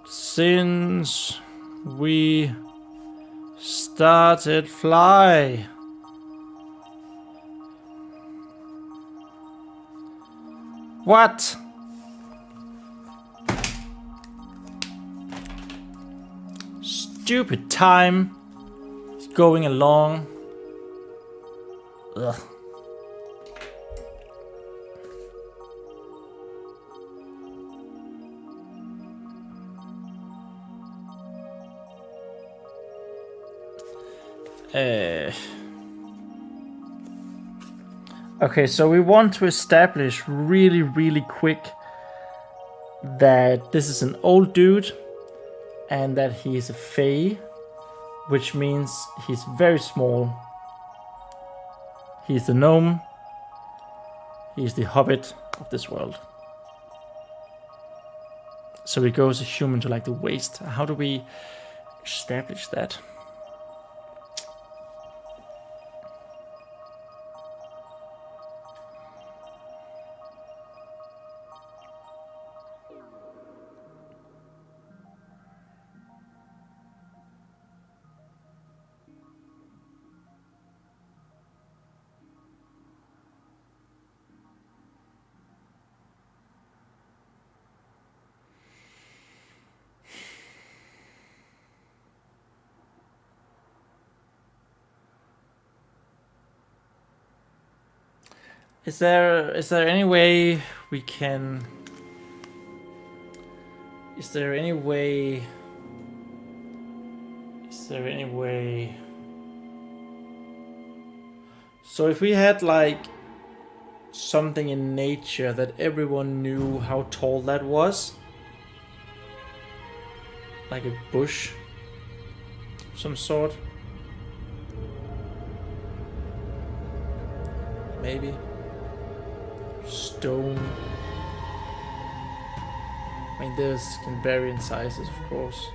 since we started fly. What? Stupid time is going along. Ugh. Okay, so we want to establish really quick that this is an old dude and that he is a Fae, which means he's very small. He's the gnome. He's the hobbit of this world. So he goes a human to like the waist. How do we establish that? Is there any way we can? Is there any way Is there any way? So if we had like something in nature that everyone knew how tall that was, like a bush, some sort, maybe stone. I mean, this can vary in sizes, of course.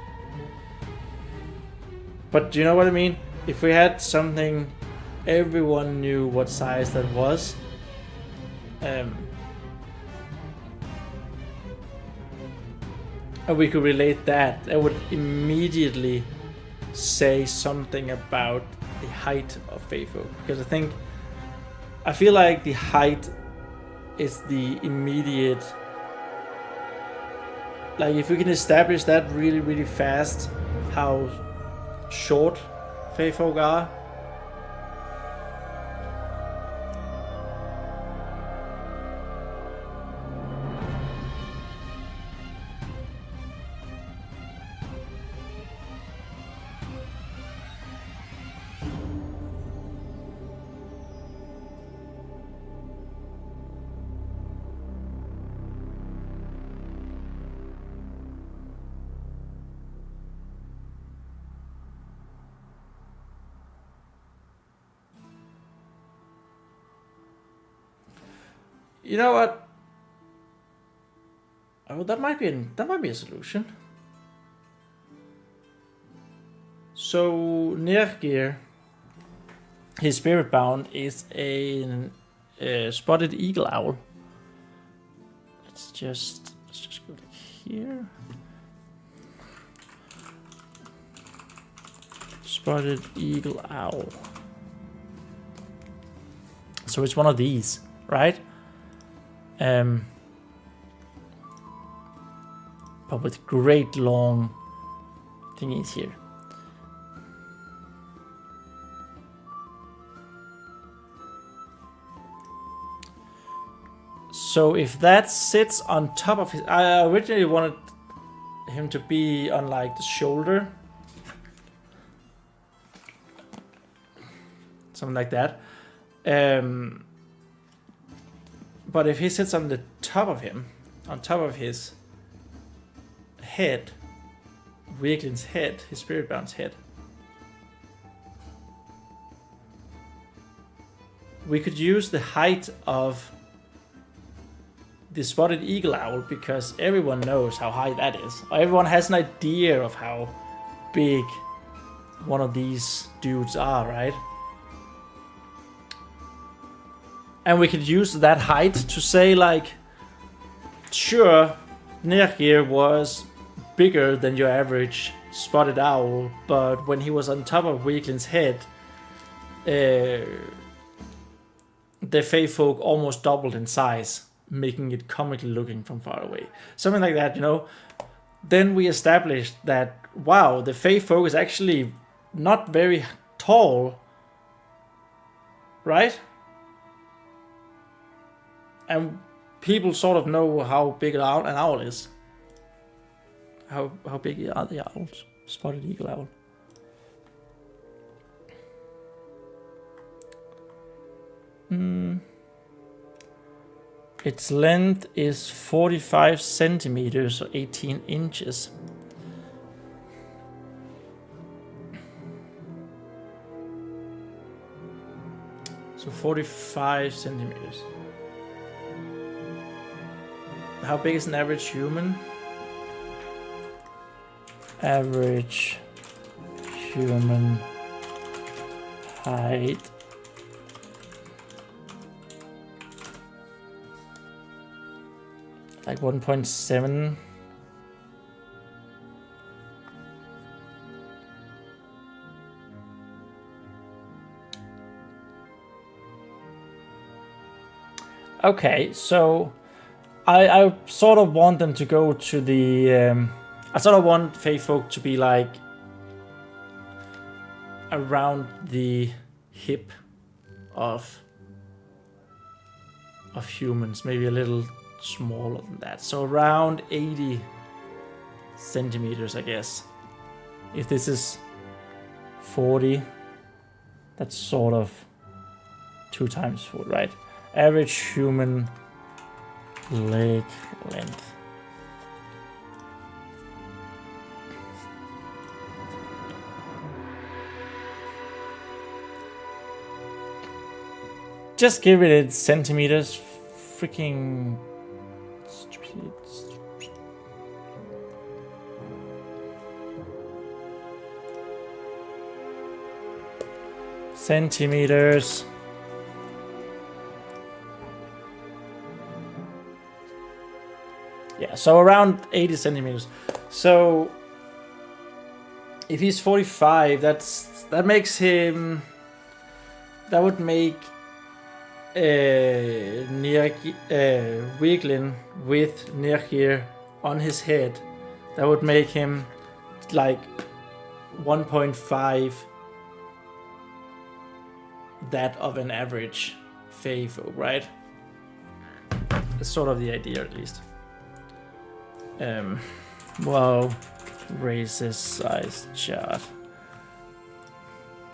But do you know what I mean? If we had something everyone knew what size that was, and we could relate that, that would immediately say something about the height of Fae Folk. Because I feel like the height is the immediate, like if we can establish that really, really fast, how short Fae Folk are. You know what? Oh, that might be a solution. So Nergir, his spirit bound is a spotted eagle owl. Let's just go here. Spotted eagle owl. So it's one of these, right? But with great long thingies here. So if that sits on top of his, I originally wanted him to be on like the shoulder, something like that. But if he sits on the top of him, on top of his head, Wieglin's head, his spirit bound's head, we could use the height of the spotted eagle owl, because everyone knows how high that is. Everyone has an idea of how big one of these dudes are, right? And we could use that height to say, like, sure, Nergir was bigger than your average spotted owl, but when he was on top of Wieglin's head, the Fae Folk almost doubled in size, making it comically looking from far away. Something like that, you know? Then we established that, wow, the Fae Folk is actually not very tall, right? And people sort of know how big an owl is. How big are the owls? Spotted eagle owl. Its length is 45 centimeters or 18 inches. So 45 centimeters. How big is an average human? Average human height. Like 1.7. Okay, so I sort of want them to go to the I sort of want Fae Folk to be like around the hip of humans, maybe a little smaller than that. So around 80 centimeters, I guess. If this is 40. That's sort of 2 times 4, right? Average human leg length. Just give it in centimeters. Freaking stupid. Centimeters. Yeah, so around 80 centimeters. So if he's 45, that makes him. That would make Wiglin with Nirgir on his head. That would make him like 1.5 that of an average Fae Folk, right? That's sort of the idea, at least. Wow, races size chart.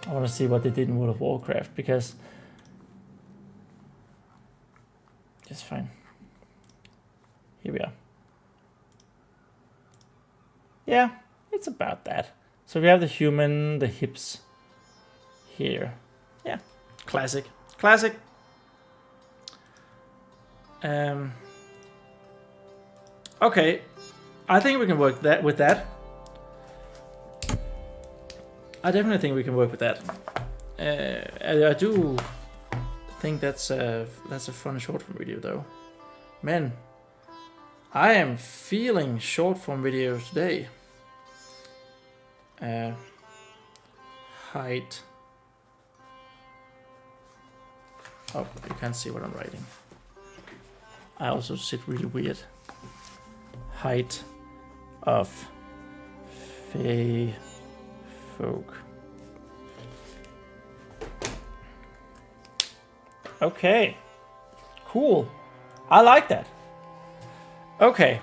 I want to see what they did in World of Warcraft, because it's fine. Here we are. Yeah, it's about that. So we have the human, the hips here. Yeah, classic. Classic. Okay, I think we can work with that. I definitely think we can work with that. I do think that's a fun short form video, though. Man, I am feeling short form videos today. Height. Oh, you can't see what I'm writing. I also sit really weird. Height of Fae Folk. Okay, cool. I like that. Okay,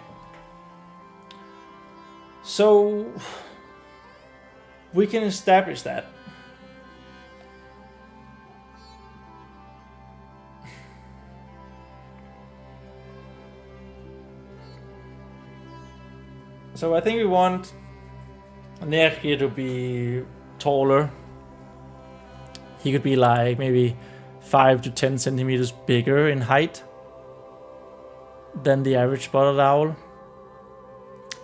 so we can establish that. So I think we want Nergir to be taller. He could be like maybe 5 to 10 centimeters bigger in height than the average spotted owl.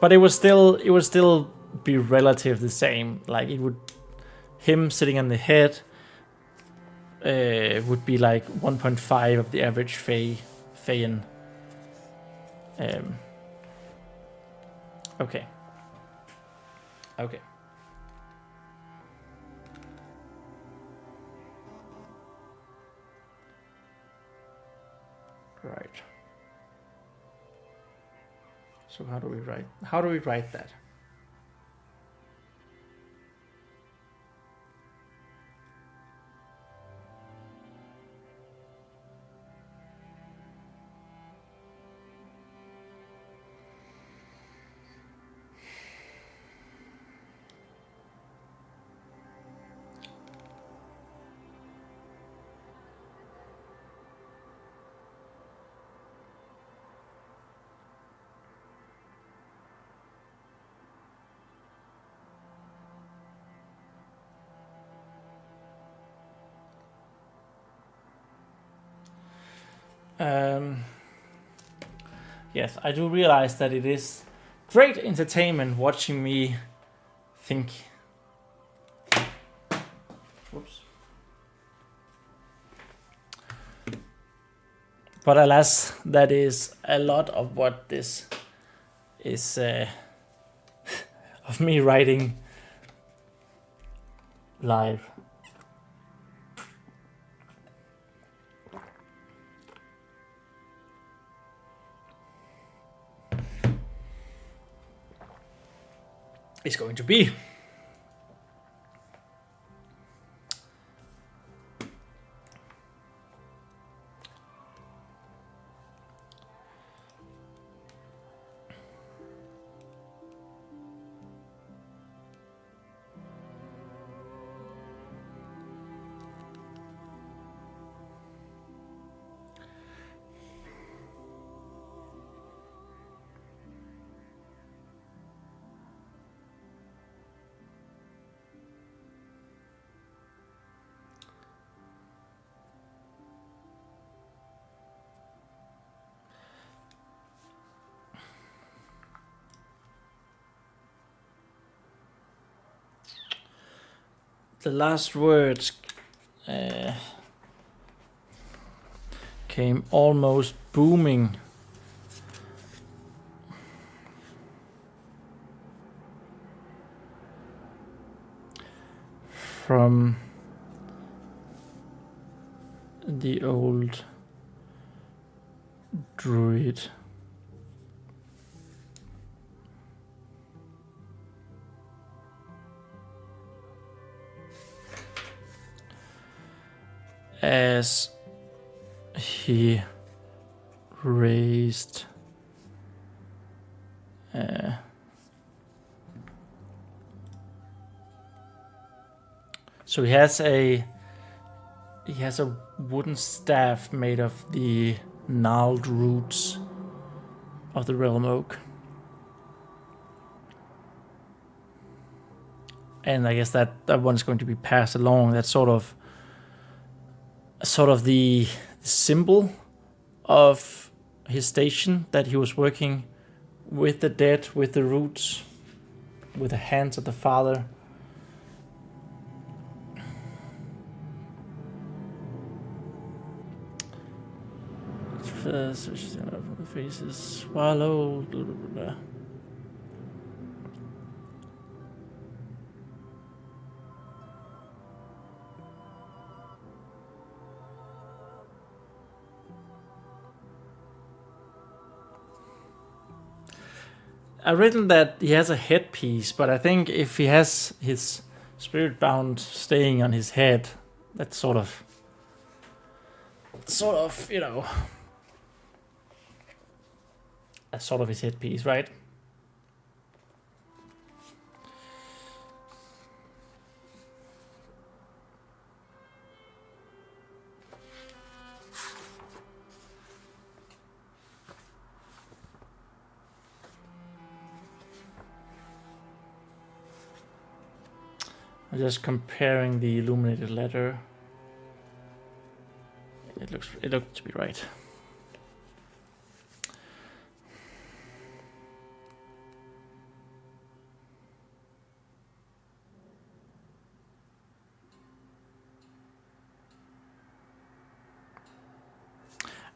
But it would still be relative the same. Like it would, him sitting on the head would be like 1.5 of the average Faean. Okay. Okay. Right. So how do we write that? Yes, I do realize that it is great entertainment watching me think. Whoops. But alas, that is a lot of what this is of me writing live. Is going to be. the last words came almost booming from the old druid. As he raised so he has a wooden staff made of the gnarled roots of the realm oak. And I guess that one is going to be passed along. That's sort of the symbol of his station, that he was working with the dead, with the roots, with the hands of the father. Faces swallowed. Blah, blah, blah. I've written that he has a headpiece, but I think if he has his spirit bound staying on his head, that's sort of, you know, that's sort of his headpiece, right? I'm just comparing the illuminated letter. It looked to be right.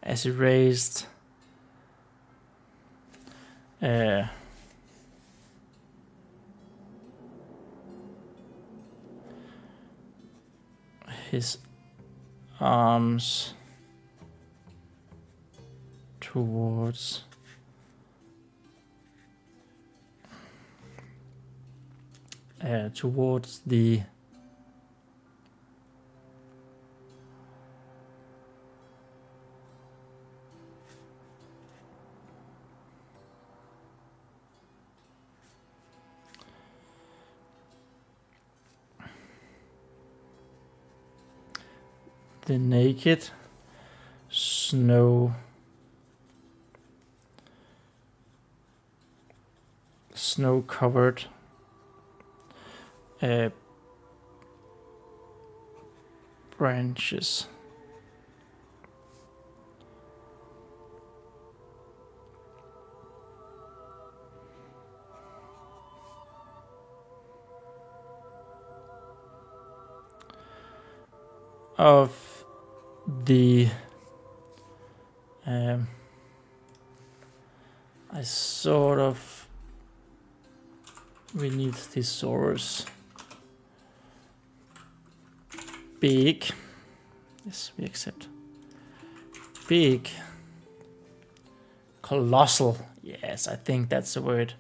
As he raised his arms towards the naked snow-covered branches of the we need thesaurus. Big. Yes, we accept. Big. Colossal. Yes, I think that's the word.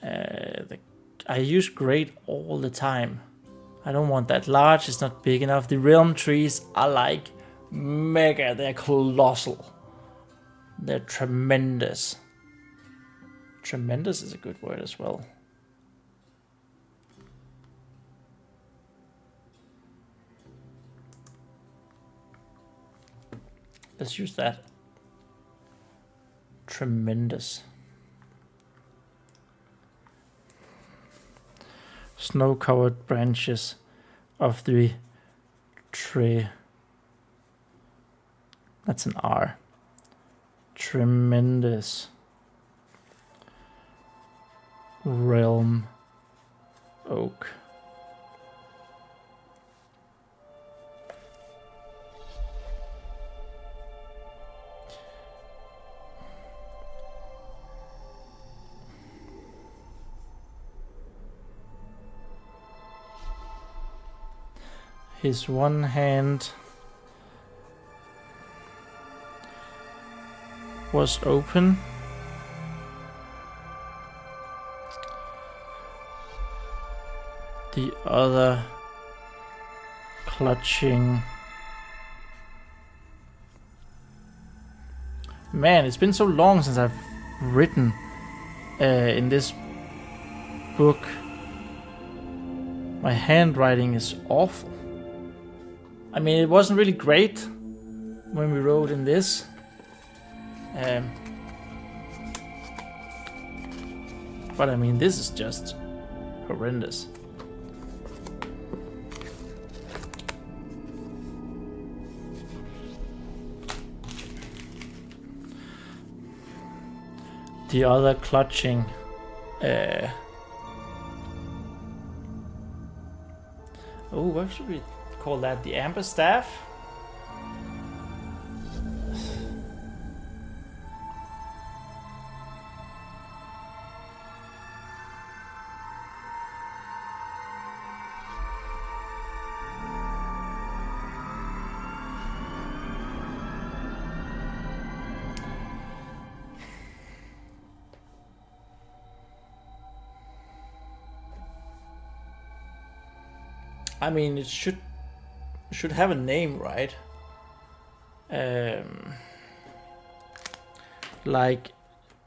I use great all the time. I don't want that large. It's not big enough. The realm trees are like mega. They're colossal. They're tremendous. Tremendous is a good word as well. Let's use that. Tremendous. Snow-covered branches of the tree. That's an R. Tremendous realm oak. His one hand was open. The other clutching. Man, it's been so long since I've written in this book. My handwriting is awful. I mean, it wasn't really great when we wrote in this. But I mean, this is just horrendous. The other clutching. Oh, what should we call that? The amber staff? I mean, it should have a name, right? Like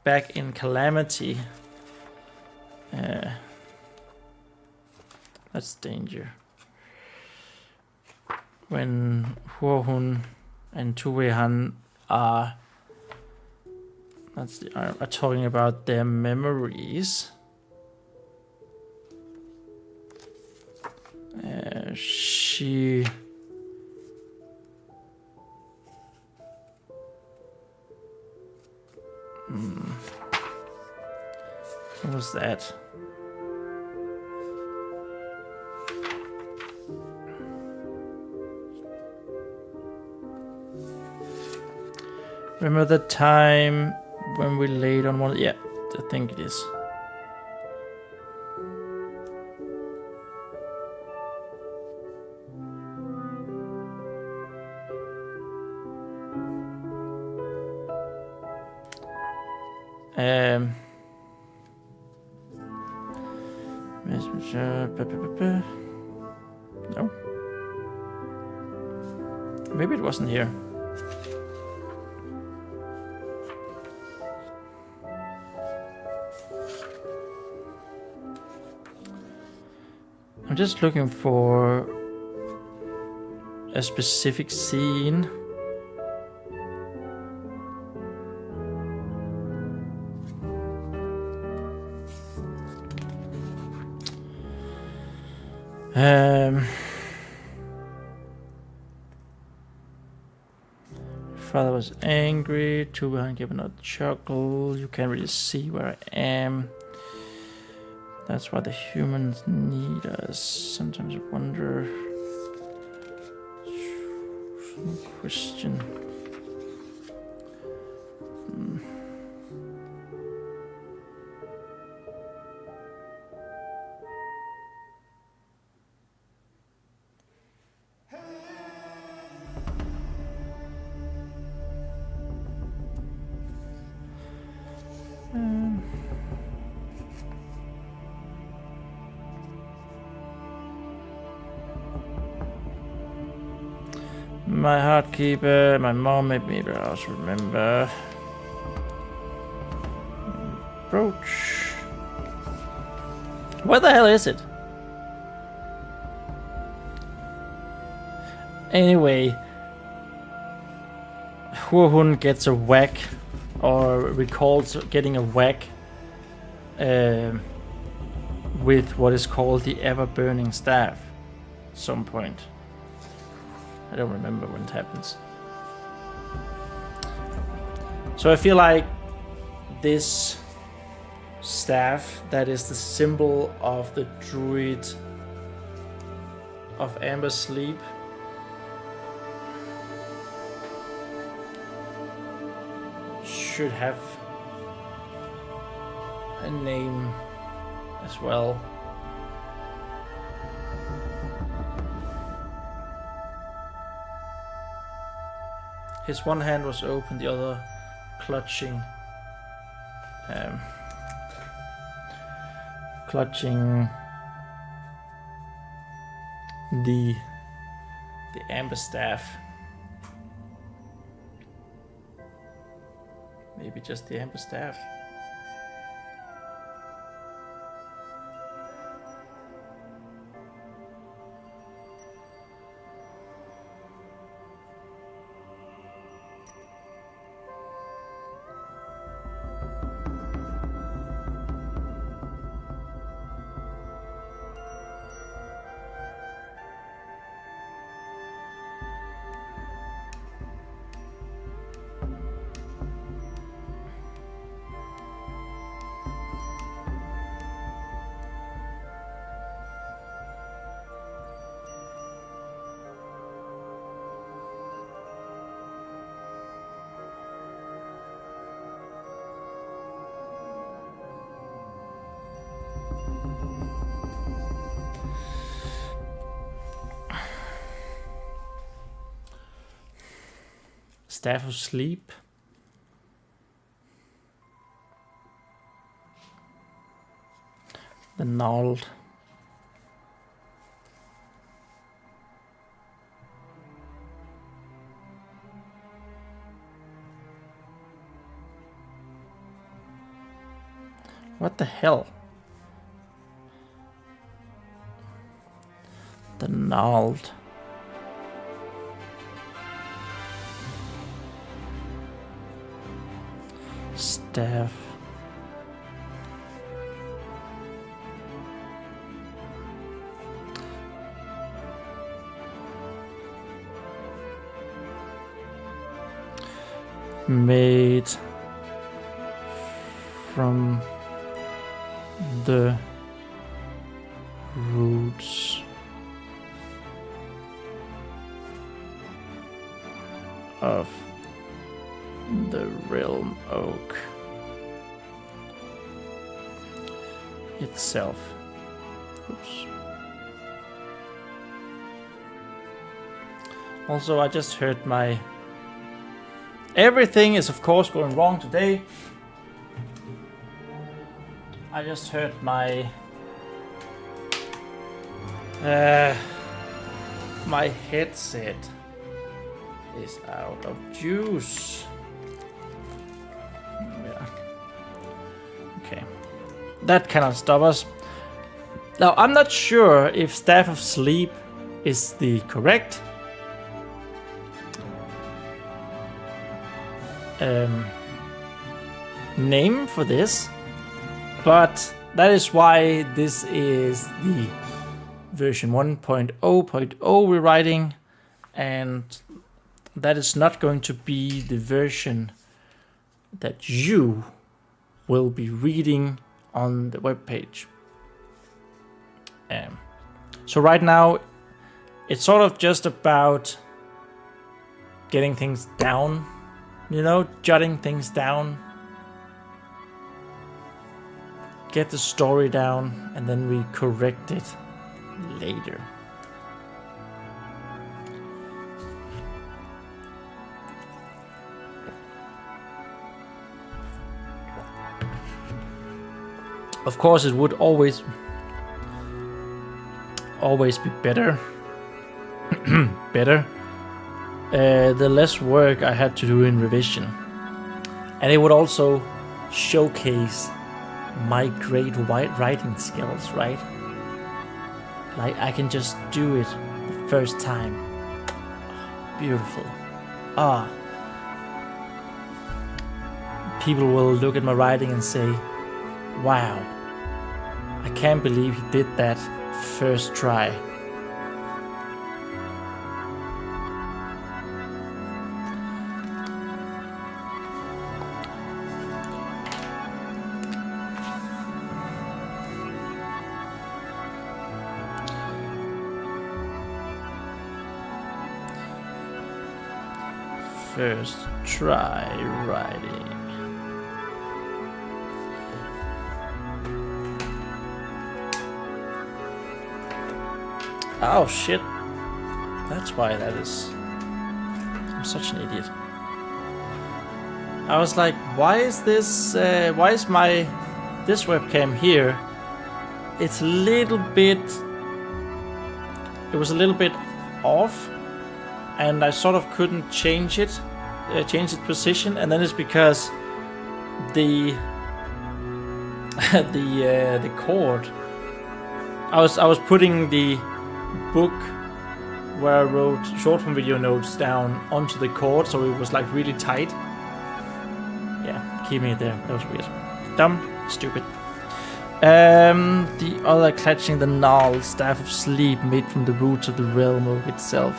back in Calamity. That's danger. When Huohun and Tuwehan are talking about their memories. She what was that? Remember the time when we laid on one? Yeah, I think it is. No. Maybe it wasn't here. I'm just looking for a specific scene. Father was angry. Tuvehan gave another chuckle. You can't really see where I am. That's why the humans need us. Sometimes I wonder. Some question. My heart keeper, my mom made me, but I also remember. Brooch. Where the hell is it? Anyway, Huohun gets a whack, or recalls getting a whack with what is called the ever-burning staff at some point. I don't remember when it happens. So I feel like this staff that is the symbol of the druid of Amber Sleep should have a name as well. His one hand was open, the other clutching the amber staff. Maybe just the amber staff. Staff of Sleep. The gnarled. What the hell? The gnarled. Staff. Made from the roots of the realm oak itself. Oops. Also, I just heard my... Everything is of course going wrong today. I just heard my... my headset is out of juice. Yeah. Okay. That cannot stop us. Now, I'm not sure if Staff of Sleep is the correct name for this, but that is why this is the version 1.0.0 rewriting, and that is not going to be the version that you will be reading on the webpage. So right now, it's sort of just about getting things down, you know, jotting things down, get the story down, and then we correct it later. Of course, it would always be better the less work I had to do in revision, and it would also showcase my great writing skills, right? Like, I can just do it the first time. Beautiful. People will look at my writing and say, wow, I can't believe he did that first try. First try writing. Oh shit. That's why that is... I'm such an idiot. I was like, why is this? Why is this webcam here? It's a little bit. It was a little bit off, and I sort of couldn't change its position, and then it's because the the cord. I was putting the book where I wrote short form video notes down onto the cord, so it was like really tight. Yeah, keeping it there. That was weird. Dumb, stupid. The other clutching the gnarled staff of sleep made from the roots of the realm of itself.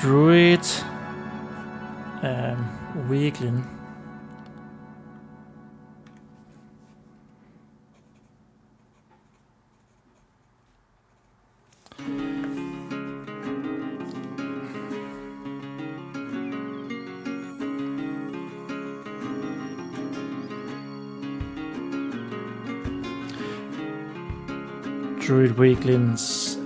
Druid Weaklin. Druid Weaklin's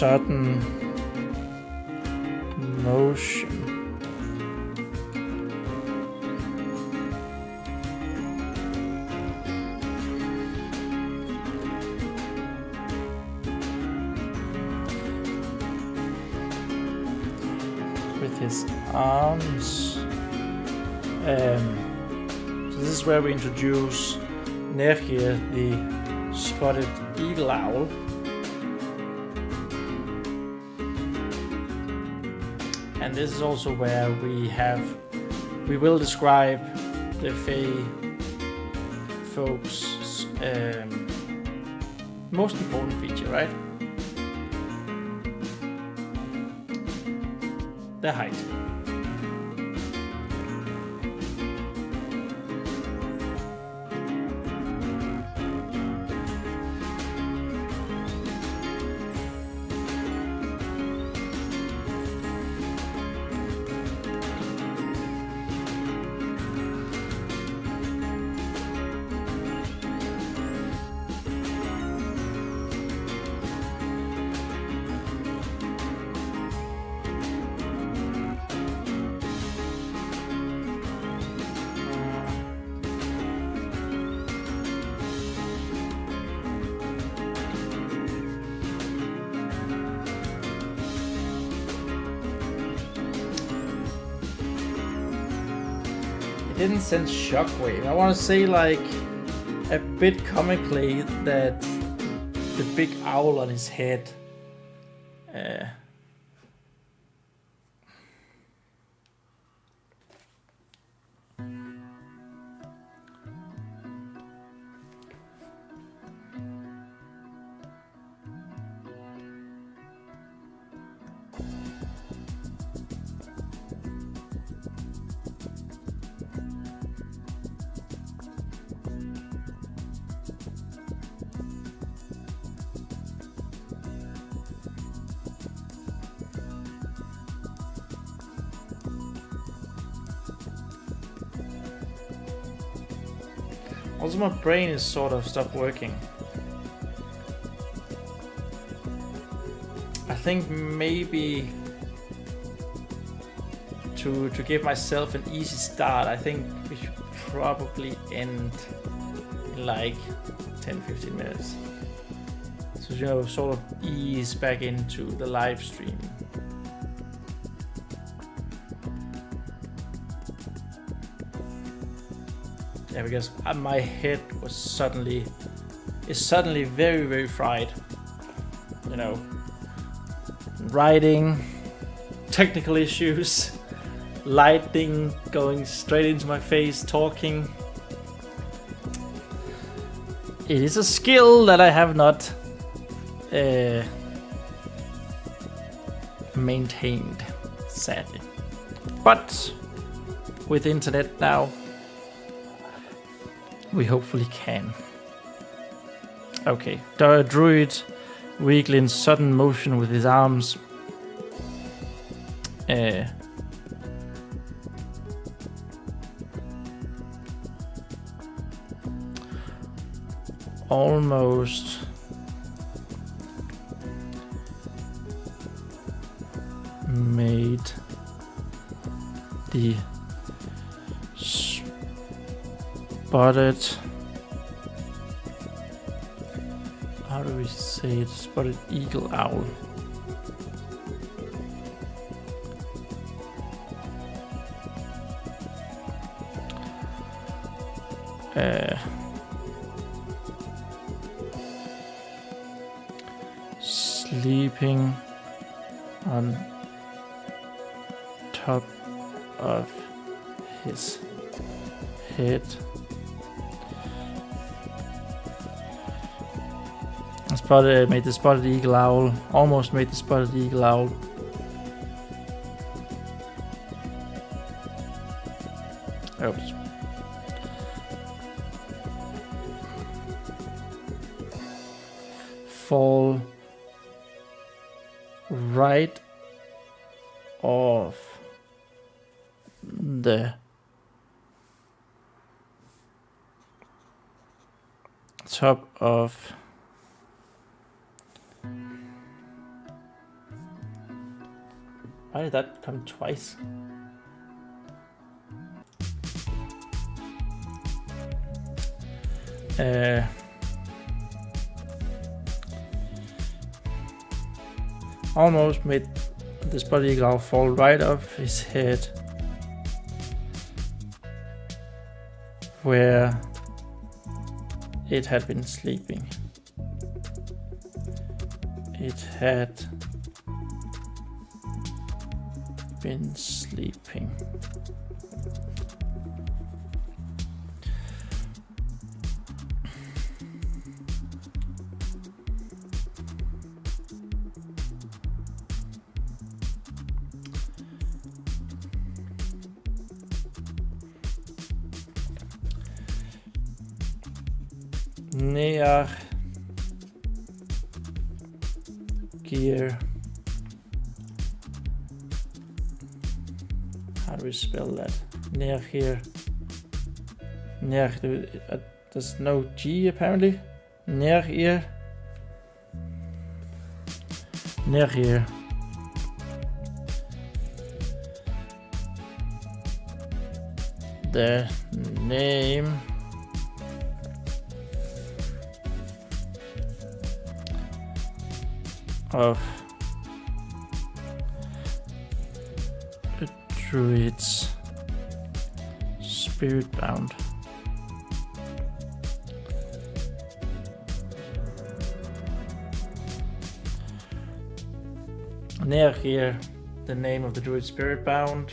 sudden motion. With his arms. So this is where we introduce Dair, the spotted eagle owl. And this is also where we will describe the Fae Folk's most important feature, right? The height. Didn't send shockwave. I want to say, like, a bit comically that the big owl on his head also, my brain is sort of stopped working. I think maybe to give myself an easy start, I think we should probably end in like 10-15 minutes. So, you know, sort of ease back into the live stream. Yeah, because my head is suddenly very, very fried. You know, writing, technical issues, lightning going straight into my face, talking. It is a skill that I have not maintained, sadly. But with internet now, we hopefully can. Okay, the druid weakly in sudden motion with his arms. Almost made the spotted, how do we say it, spotted eagle owl. Sleeping on top of his head. Made the spotted eagle owl. Almost made the spotted eagle owl. Oops. Fall right off the top of why did that come twice? Almost made the spotted eagle fall right off his head, where it had been sleeping. It had been sleeping. Near gear. How do we spell that? Near here. Near. There's no G apparently. Near here. Near here. The name of a druid's spirit bound. Near here, the name of the druid spirit bound.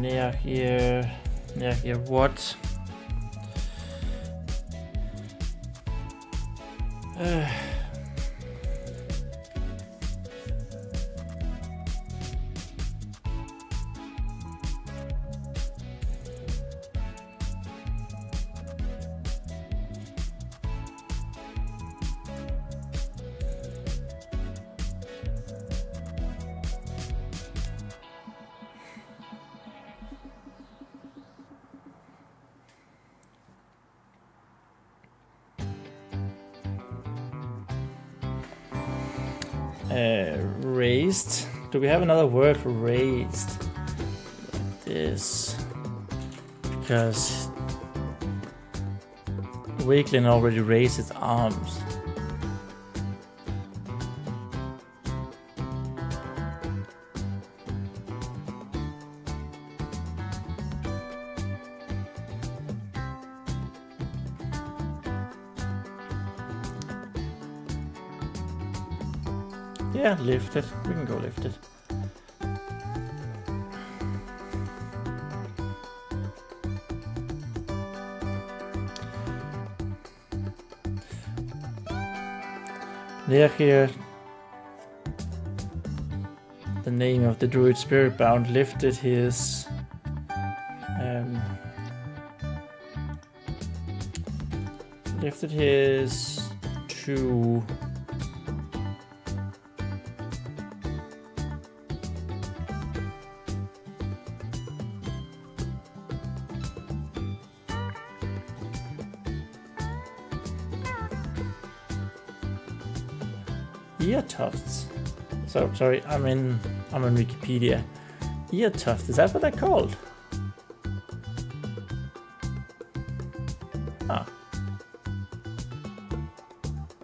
Near here, what? raised. Do we have another word for raised? This, because Weaklin already raised his arms. Yeah, lifted. We can go lifted. Here, the name of the druid spirit bound, lifted his to ear tufts. So sorry, I'm in Wikipedia. Ear tuft, is that what they're called? Ah.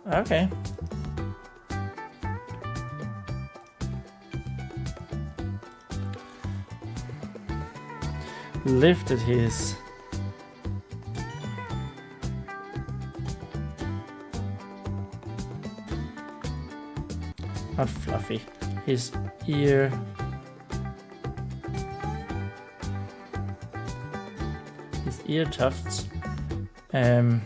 Okay. Lifted his not fluffy, his ear tufts and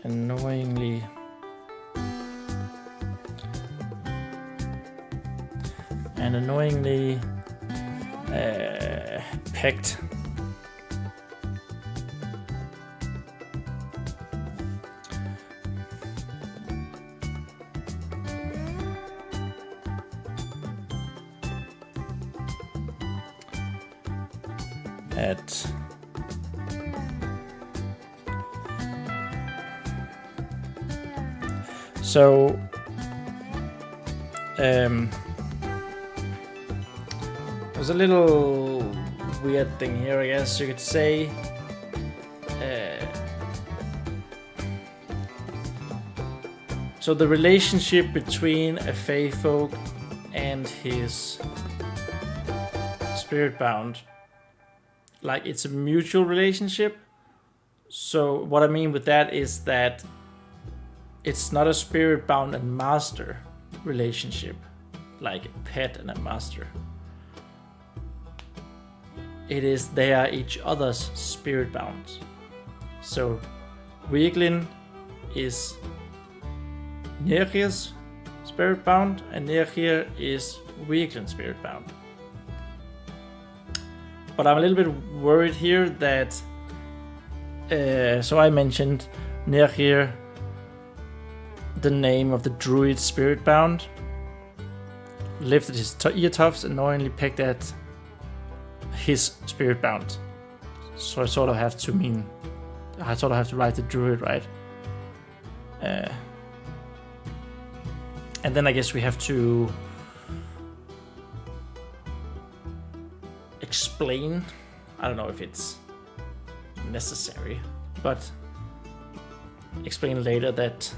annoyingly pecked at so there's a little weird thing here, I guess you could say. So the relationship between a Fae Folk and his spirit bound, like, it's a mutual relationship. So what I mean with that is that it's not a spirit bound and master relationship, like a pet and a master. It is they are each other's spirit bound. So Weaklin is Nerhir's spirit bound, and Nerhir is Weaklin's spirit bound. But I'm a little bit worried here that so I mentioned Nerhir, the name of the druid spirit bound, lifted his ear tufts and annoyingly pecked at his spirit bound. So I sort of have to write the druid right. And then I guess we have to explain. I don't know if it's necessary, but explain later that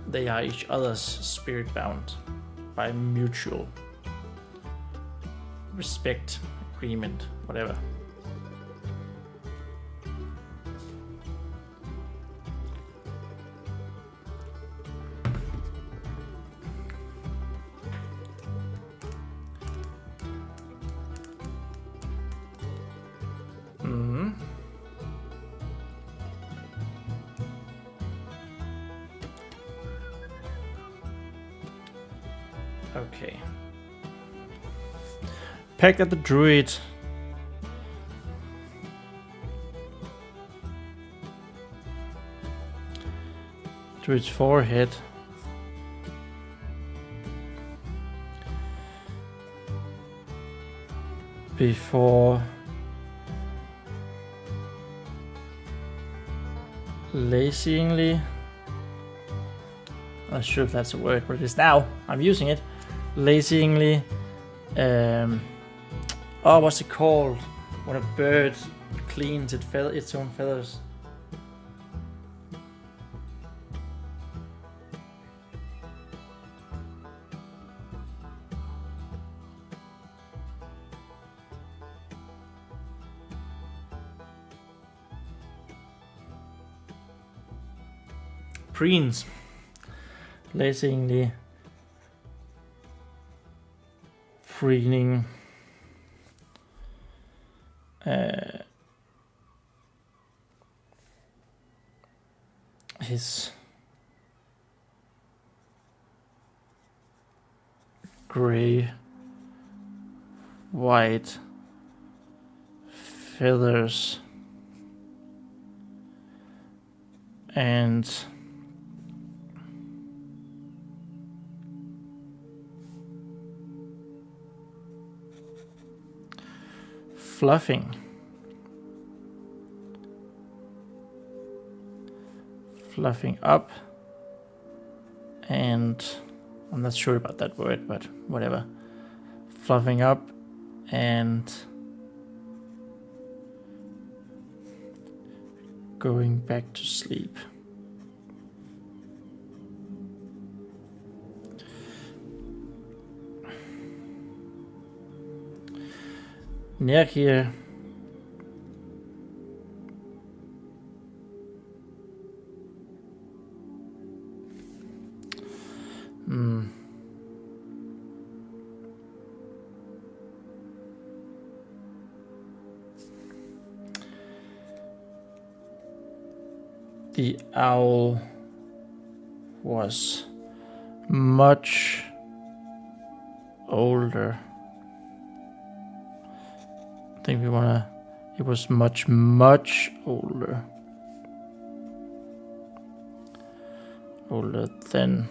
they are each other's spirit bound by mutual respect, agreement, whatever. Okay. Peck at the druid. Druid's forehead. Before lazily, I'm not sure if that's a word, but it is now. I'm using it. Lazily, what's it called? When a bird cleans its own feathers. Preens. Lazily preening his gray white feathers and fluffing up, and I'm not sure about that word, but whatever. Fluffing up and going back to sleep. Near here, the owl was much older. I think it was much older. Older than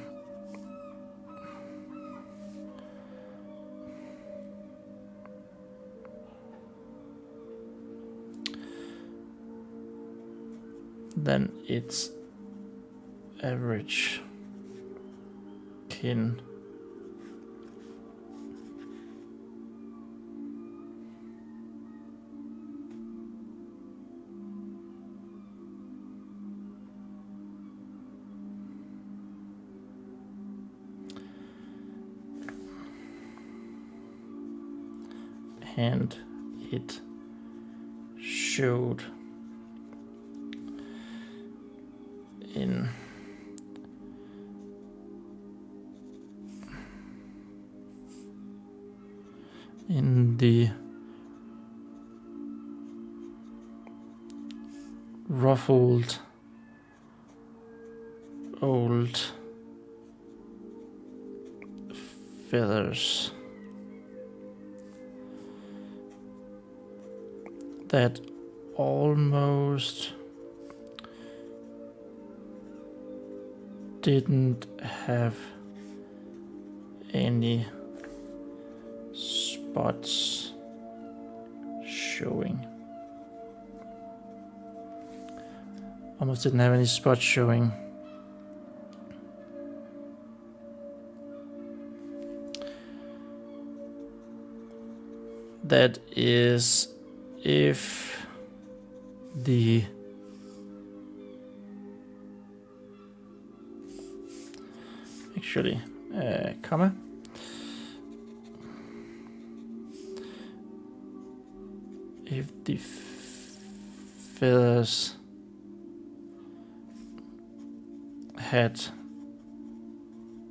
its average kin. And it showed in the ruffled old feathers that almost didn't have any spots showing. Almost didn't have any spots showing. That is if the comma if the feathers had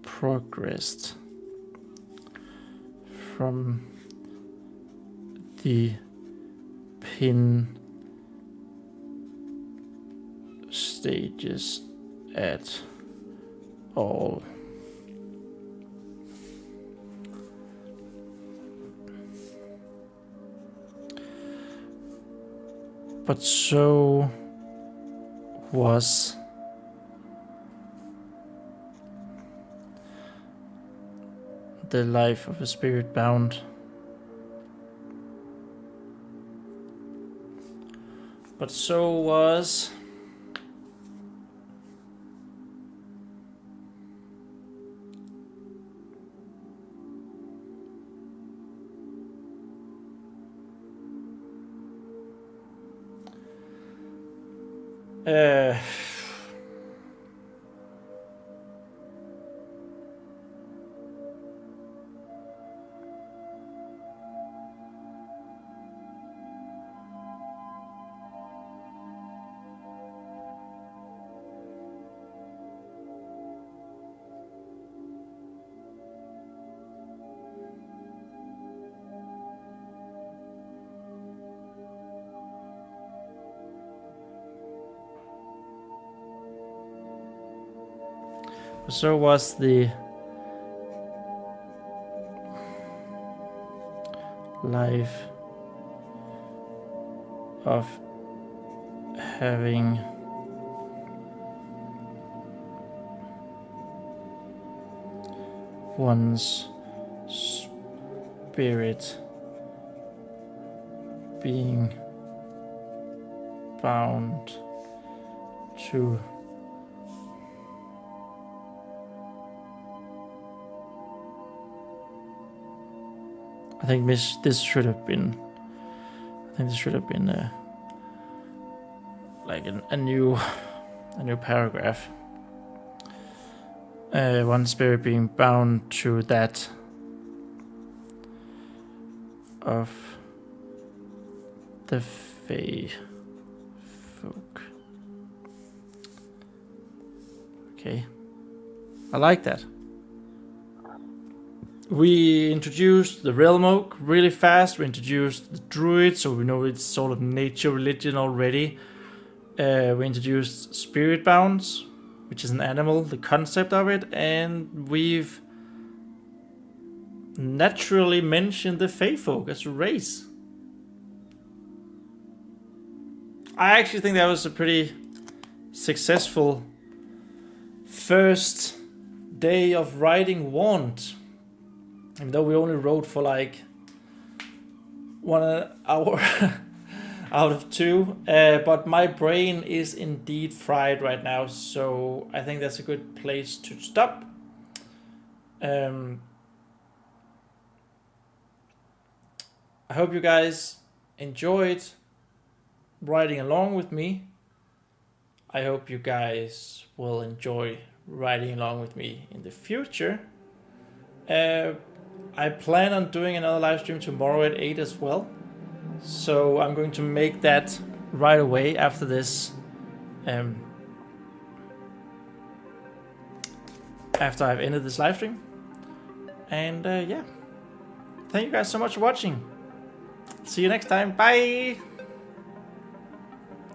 progressed from the pin stages at all. But so was the life of a spirit bound. But so was Uh, so was the life of having one's spirit being bound to I think this should have been like a new paragraph. One spirit being bound to that of the Fae Folk. Okay, I like that. We introduced the realm oak really fast. We introduced the druid, so we know it's sort of nature religion already. We introduced spirit bounds, which is an animal, the concept of it, and we've naturally mentioned the Fae Folk as a race. I actually think that was a pretty successful first day of writing Wand. Even though we only wrote for like 1 hour out of 2, but my brain is indeed fried right now, so I think that's a good place to stop. I hope you guys enjoyed writing along with me. I hope you guys will enjoy writing along with me in the future. I plan on doing another live stream tomorrow at 8 as well. So I'm going to make that right away after this. After I've ended this live stream. And yeah. Thank you guys so much for watching. See you next time. Bye!